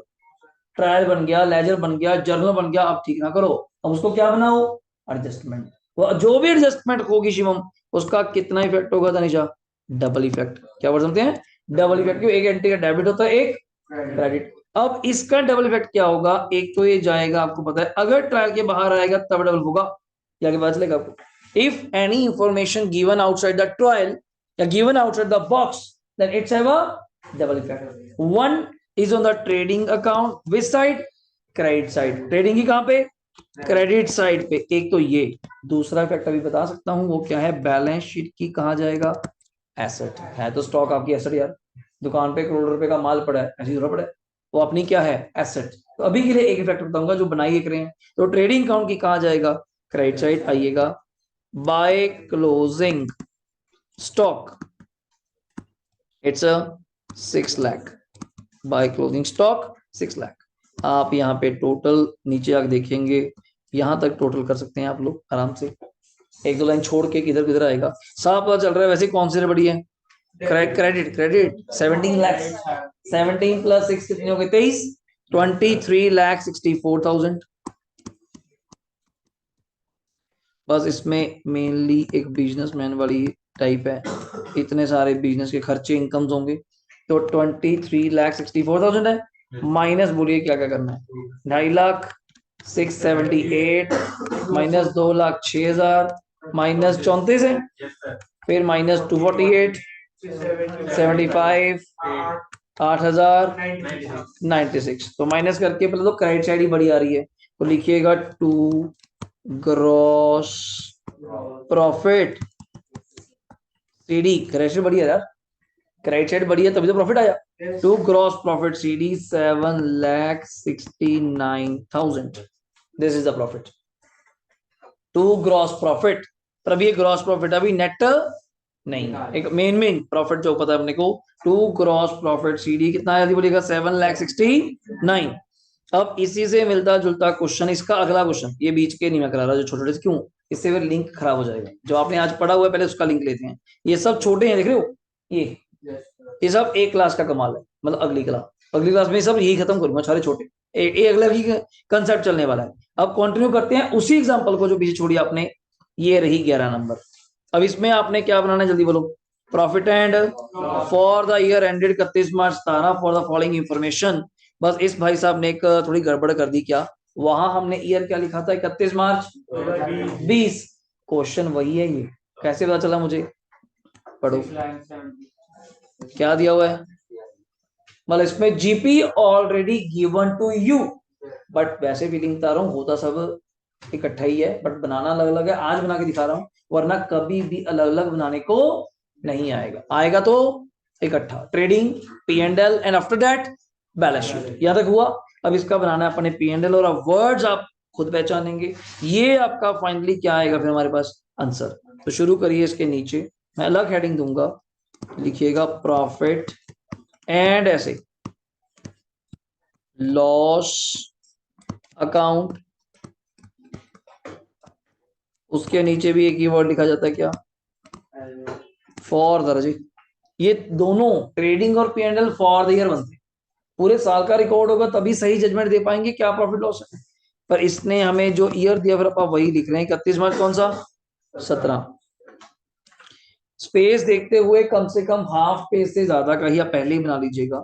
ट्रायल बन गया, लेजर बन गया, जर्नल बन गया, अब ठीक ना करो, अब उसको क्या बनाओ, एडजस्टमेंट। वो जो भी एडजस्टमेंट होगी शिवम, उसका कितना इफेक्ट होगा तनिषा, डबल इफेक्ट। क्या बोल सकते हैं, डबल इफेक्ट, एक एंट्री का डेबिट होता है, एक क्रेडिट। अब इसका डबल इफेक्ट क्या होगा, एक तो ये जाएगा, आपको पता है अगर ट्रायल के बाहर आएगा तब डबल होगा, या आगे पता चलेगा आपको। If any information given outside the trial या given outside the box, then it's have a double effect. One is on the trading account, which side, credit side, trading की कहां पे, क्रेडिट साइड पे, एक तो ये। दूसरा इफेक्ट अभी बता सकता हूं, वो क्या है, बैलेंस शीट की कहा जाएगा एसेट है, तो स्टॉक आपकी एसेट यार, दुकान पे करोड़ रुपए का माल पड़ा है, ऐसी जरूरत पड़ा है, वो अपनी क्या है एसेट। तो अभी के लिए एक इफेक्ट बताऊंगा जो बनाइए करें, तो ट्रेडिंग अकाउंट की कहा जाएगा क्रेडिट साइड आइएगा, by closing stock it's a 6 lakh, by closing stock 6 lakh. आप यहाँ पे टोटल नीचे आके देखेंगे, यहां तक टोटल कर सकते हैं आप लोग आराम से, एक दो लाइन छोड़ के किधर किधर आएगा, साफ पता चल रहा है। वैसे कौन से बड़ी है, क्रेडिट, क्रेडिट 17 लाख, 17 प्लस 6 कितने हो गए 23, 23,64,000। बस इसमें मेनली एक बिजनेसमैन वाली टाइप है, इतने सारे बिजनेस के खर्चे इनकम्स होंगे, तो 23,64,000 है, माइनस बोलिए क्या क्या करना है, 2,68,678 माइनस 2,06,000 माइनस 34 है, फिर माइनस 248 75 8,096। तो माइनस करके पहले तो क्रेडिट साइड ही बड़ी आ रही है, तो लिखिएगा to gross profit CD, credit बड़ी है यार, क्रेडिट साइड बड़ी है तभी तो प्रॉफिट आया। To gross profit CD 7,69,000, this is the profit to gross profit. पर अभी ये ग्रॉस प्रॉफिट अभी नेट नहीं, एक मेन प्रॉफिट जो पता है अपने को, टू ग्रॉस प्रॉफिट सीडी कितना है बोलिएगा 7,69,000। अब इसी से मिलता जुलता क्वेश्चन, इसका अगला क्वेश्चन, ये बीच के नहीं मैं करा रहा जो छोटे छोटे, क्यों, इससे फिर लिंक खराब हो जाएगा, जो आपने आज पढ़ा हुआ है पहले उसका लिंक लेते हैं। ये सब छोटे हैं, देख रहे हो, ये सब एक क्लास का कमाल है, मतलब अगली क्लास में सब यही खत्म करूंगा, सारे छोटे, अगला भी कंसेप्ट चलने वाला है। अब कंटिन्यू करते हैं उसी एग्जांपल को जो पीछे छोड़ी आपने, ये रही 11 नंबर। अब इसमें आपने क्या बनाना है जल्दी बोलो, profit and for the year ended 31 March 17 for the following information. बस इस भाई साहब ने एक थोड़ी गड़बड़ कर दी, क्या, वहां हमने ईयर क्या लिखा था 31 मार्च 20, क्वेश्चन वही है, ये कैसे पता चला मुझे, पढ़ो क्या दिया हुआ है, मतलब इसमें GP already given to you, but वैसे फीलिंग बता रहा हूँ, होता सब इकट्ठा ही है, बट बनाना अलग अलग है, आज बना के दिखा रहा हूँ, वरना कभी भी अलग अलग बनाने को नहीं आएगा, आएगा तो इकट्ठा, trading P and L and after that balance sheet, यहां तक हुआ। अब इसका बनाना है अपने पी एंड एल, और अब वर्ड्स आप खुद पहचानेंगे, ये आपका फाइनली क्या आएगा फिर हमारे पास आंसर। तो शुरू करिए, इसके नीचे मैं अलग हेडिंग दूंगा, लिखिएगा प्रॉफिट एंड ऐसे लॉस अकाउंट, उसके नीचे भी एक ही वर्ड लिखा जाता है क्या, फॉर द रजी, ये दोनों ट्रेडिंग और P and L for the year बनते हैं, पूरे साल का रिकॉर्ड होगा तभी सही जजमेंट दे पाएंगे क्या प्रॉफिट लॉस है। पर इसने हमें जो ईयर दिया फिर आप वही लिख रहे हैं, 31 मार्च कौन सा 17। स्पेस देखते हुए कम से कम हाफ पेज से ज्यादा का ही आप पहले ही बना लीजिएगा,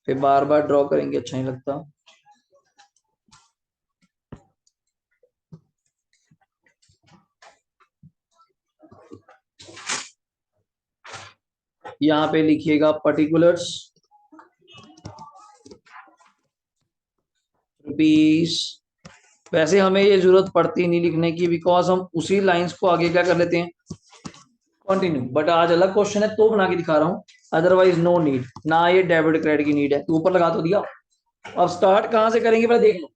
फिर बार बार ड्रॉ करेंगे अच्छा नहीं लगता। यहाँ पे लिखिएगा पर्टिकुलर्स रुपीस, वैसे हमें ये जरूरत पड़ती नहीं लिखने की, बिकॉज हम उसी लाइंस को आगे क्या कर लेते हैं कंटिन्यू, बट आज अलग क्वेश्चन है तो बना के दिखा रहा हूँ, अदरवाइज नो नीड, ना ये डेबिट क्रेडिट की नीड है, तो ऊपर लगा तो दिया। अब स्टार्ट कहां से करेंगे पहले देख लो,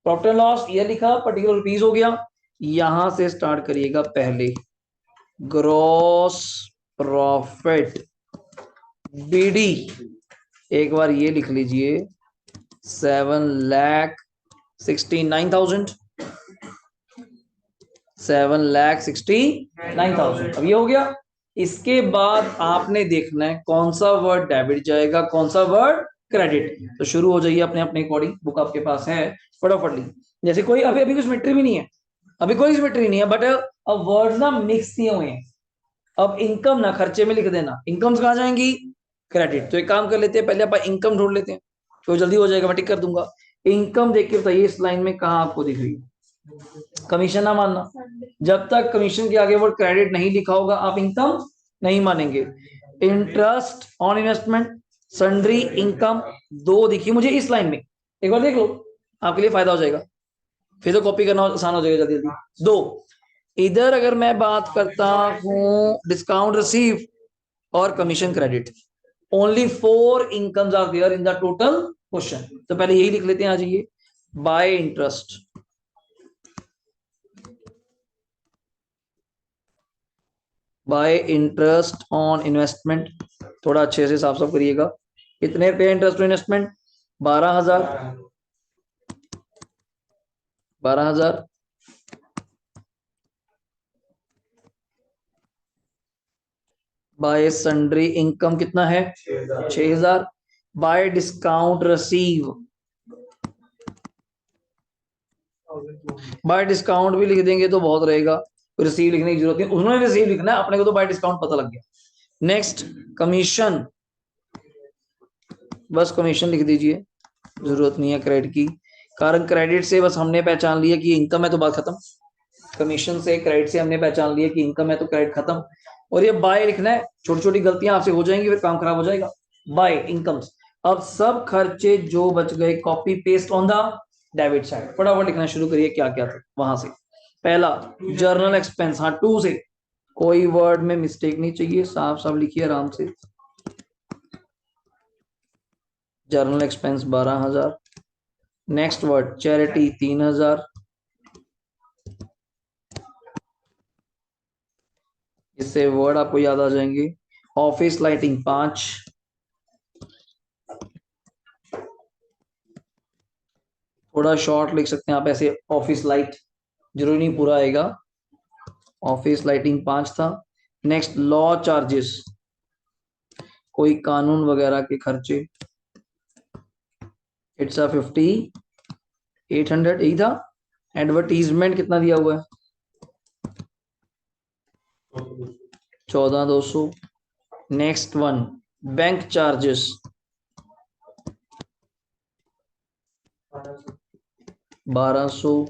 प्रॉफिट एंड लॉस ये लिखा, पर्टिकुलर रुपीस हो गया, यहां से स्टार्ट करिएगा, पहले ग्रॉस प्रॉफिट बीडी, एक बार ये लिख लीजिए 7,69,000, 7,69,000, अब ये हो गया। इसके बाद आपने देखना है कौन सा वर्ड डेबिट जाएगा, कौन सा वर्ड क्रेडिट, तो शुरू हो जाइए अपने अपने अकॉर्डिंग, बुक आपके पास है फटाफट ली, जैसे कोई अभी अभी कुछ सिमेट्री भी नहीं है, अभी कोई सिमेट्री नहीं है, बट अब वर्ड्स ना मिक्स किए हुए हैं। अब इनकम ना खर्चे में लिख देना, इनकम्स कहाँ जाएंगी क्रेडिट, तो एक काम कर लेते हैं, पहले आप इनकम ढूंढ लेते हैं, तो जल्दी हो जाएगा, मैं टिक कर दूंगा। इनकम देख के बताइए इस लाइन में कहाँ आपको दिख रही है, कमीशन ना मानना, जब तक कमीशन के आगे वर्ड क्रेडिट नहीं लिखा होगा आप इनकम नहीं मानेंगे। Interest on investment, sundry income, दो दिखी मुझे इस लाइन में, एक बार देख लो आपके लिए फायदा हो जाएगा, फिर तो कॉपी करना आसान हो जाएगा जल्दी जल्दी। दो इधर अगर मैं बात करता हूं डिस्काउंट रिसीव और commission credit, only 4 incomes are there in the total question, तो पहले यही लिख लेते हैं, आ जाइए by interest, by interest on investment, थोड़ा अच्छे से साफ साफ करिएगा, कितने रुपए interest on investment 12,000, 12,000, by sundry income कितना है 6,000, by discount receive, by discount भी लिख देंगे तो बहुत रहेगा, रिसीव लिखने की जरूरत नहीं, उन्होंने रिसीव लिखना है, अपने को तो बाय डिस्काउंट पता लग गया। नेक्स्ट कमीशन बस कमीशन लिख दीजिए, जरूरत नहीं है क्रेडिट की, कारण क्रेडिट से बस हमने पहचान लिया कि इनकम है तो बात खत्म। कमीशन से क्रेडिट से हमने पहचान लिया कि इनकम है तो क्रेडिट खत्म। और ये बाय लिखना है, छोटी छोटी गलतियां आपसे हो जाएंगी फिर काम खराब हो जाएगा। By incomes. अब सब खर्चे जो बच गए copy paste on the debit side, फटाफट लिखना शुरू करिए क्या क्या था वहां से। पहला जर्नल एक्सपेंस, हाँ टू से, कोई वर्ड में मिस्टेक नहीं चाहिए, साफ साफ लिखिए आराम से। Journal expense 12,000। Next word charity 3,000। इससे वर्ड आपको याद आ जाएंगे। Office lighting 5। थोड़ा शॉर्ट लिख सकते हैं आप ऐसे, ऑफिस लाइट, जरूरी नहीं पूरा आएगा। ऑफिस लाइटिंग 5 था। नेक्स्ट लॉ चार्जेस, कोई कानून वगैरह के खर्चे, इट्स अ 5800 यही था। एडवर्टीजमेंट कितना दिया हुआ है? 14,200। Next one bank charges 1,200।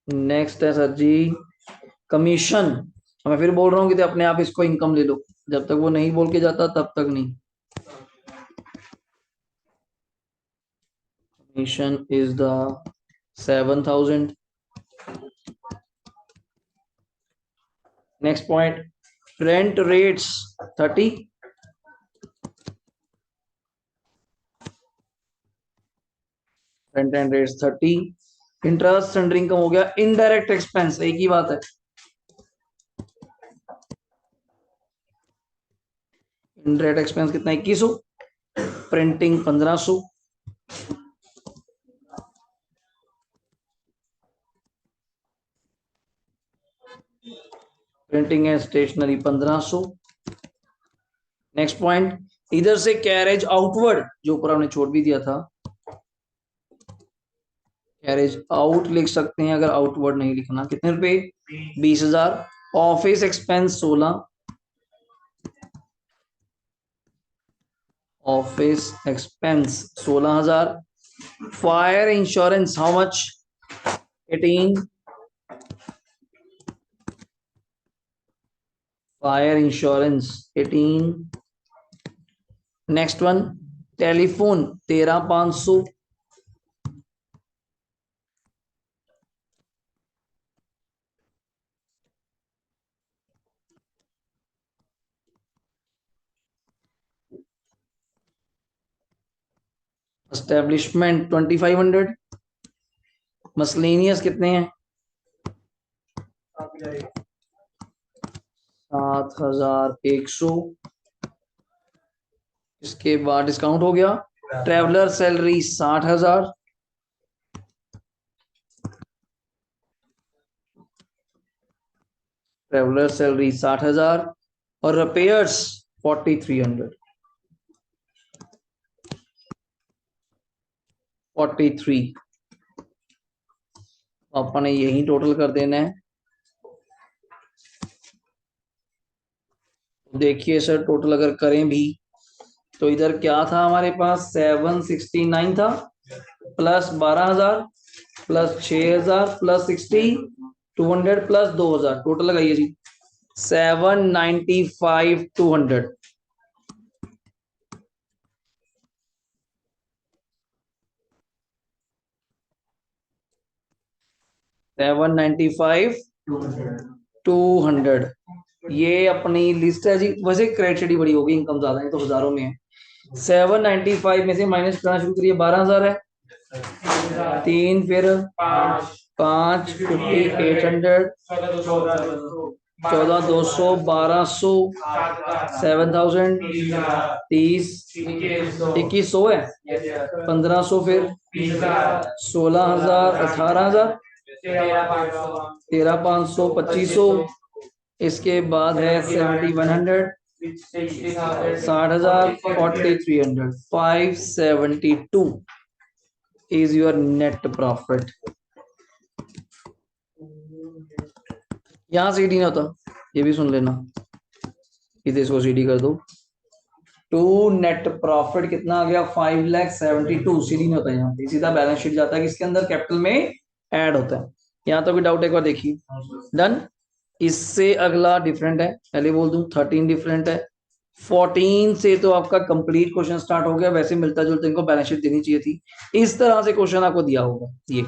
Next है सर जी कमीशन। मैं फिर बोल रहा हूँ कि तो अपने आप इसको इनकम ले लो, जब तक वो नहीं बोल के जाता तब तक नहीं। Commission is the 7,000। Next point rent rates 30। Rent and rates 30। Interest and income हो गया। इनडायरेक्ट एक्सपेंस एक ही बात है। इनडायरेक्ट एक्सपेंस कितना 2100। Printing 1500। Printing and stationery 1500। Next point इधर से कैरेज आउटवर्ड जो ऊपर हमने छोड़ भी दिया था, कैरेज आउट लिख सकते हैं अगर आउटवर्ड नहीं लिखना। कितने रुपए? 20,000। Office expense 16। Office expense 16,000। Fire insurance how much? 18। Fire insurance 18। Next one telephone 13,500। Establishment 2,500। मसलेनियस कितने हैं? 7,100। इसके बाद डिस्काउंट हो गया। Traveller salary 60,000। Traveller salary 60,000। और रिपेयर्स 4,300। 43। पापा ने यही टोटल कर देना है। देखिए सर टोटल अगर करें भी तो इधर क्या था हमारे पास 769 था, plus 12,000 plus 6,000 plus 200 plus 2,000, total लगाइए जी 795 200। 795 200 ये अपनी लिस्ट है जी। वैसे क्रेडिट बड़ी होगी, इनकम ज्यादा है तो हजारों में है। 795 में से माइनस करना शुरू करिए। 12,000 है, 3 फिर 5 5,800 14,200 1,200 7,000 30 2,100 है, 1,500 फिर 16,000 18,000 13,500 2,500। इसके बाद है 7,100 60,000 4,300 572 is your net profit। यहां सीडी ना होता, ये भी सुन लेना, इधर इसको सीडी कर दो। टू नेट प्रॉफिट कितना आ गया 5,72,000 सीधी नहीं होता है, यहाँ पे सीधा बैलेंस शीट जाता है किसके अंदर, कैपिटल में ऐड होता है। यहाँ तो कोई डाउट एक बार देखिए, डन। इससे अगला डिफरेंट है, पहले बोल दूं 13 डिफरेंट है। 14 से तो आपका कंप्लीट क्वेश्चन स्टार्ट हो गया, वैसे मिलता जुलता इनको बैलेंस शीट देनी चाहिए थी। इस तरह से क्वेश्चन आपको दिया होगा, ये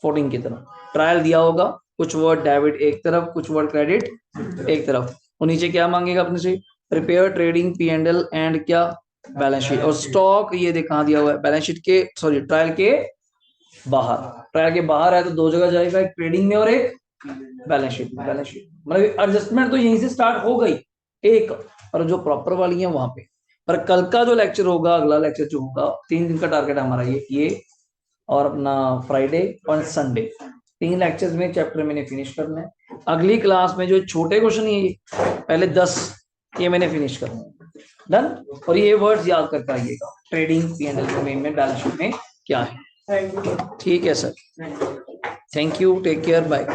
14 की तरह ट्रायल दिया होगा, कुछ वर्ड डेबिट एक तरफ, कुछ वर्ड क्रेडिट एक तरफ, और नीचे क्या मांगेगा अपने से, प्रिपेयर ट्रेडिंग P&L एंड क्या, बैलेंस शीट। और स्टॉक ये देख कहाँ दिया हुआ है, बैलेंस शीट के, सॉरी ट्रायल के बाहर। ट्रायल के बाहर है तो दो जगह जाएगा, एक ट्रेडिंग में और एक बैलेंस शीट में। बैलेंस शीट मतलब एडजस्टमेंट तो यहीं से स्टार्ट हो गई एक, और जो प्रॉपर वाली है वहां पे। पर कल का जो लेक्चर होगा, अगला लेक्चर जो होगा, 3 दिन का टारगेट है हमारा, ये और अपना फ्राइडे और संडे, 3 लेक्चर्स में चैप्टर मैंने फिनिश करना है। अगली क्लास में जो छोटे क्वेश्चन है ये पहले 10 ये मैंने फिनिश करना है, डन। और ये वर्ड्स याद करके आइएगा, ट्रेडिंग P&L में बैलेंस शीट में क्या है। ठीक है sir, thank you, take care, bye.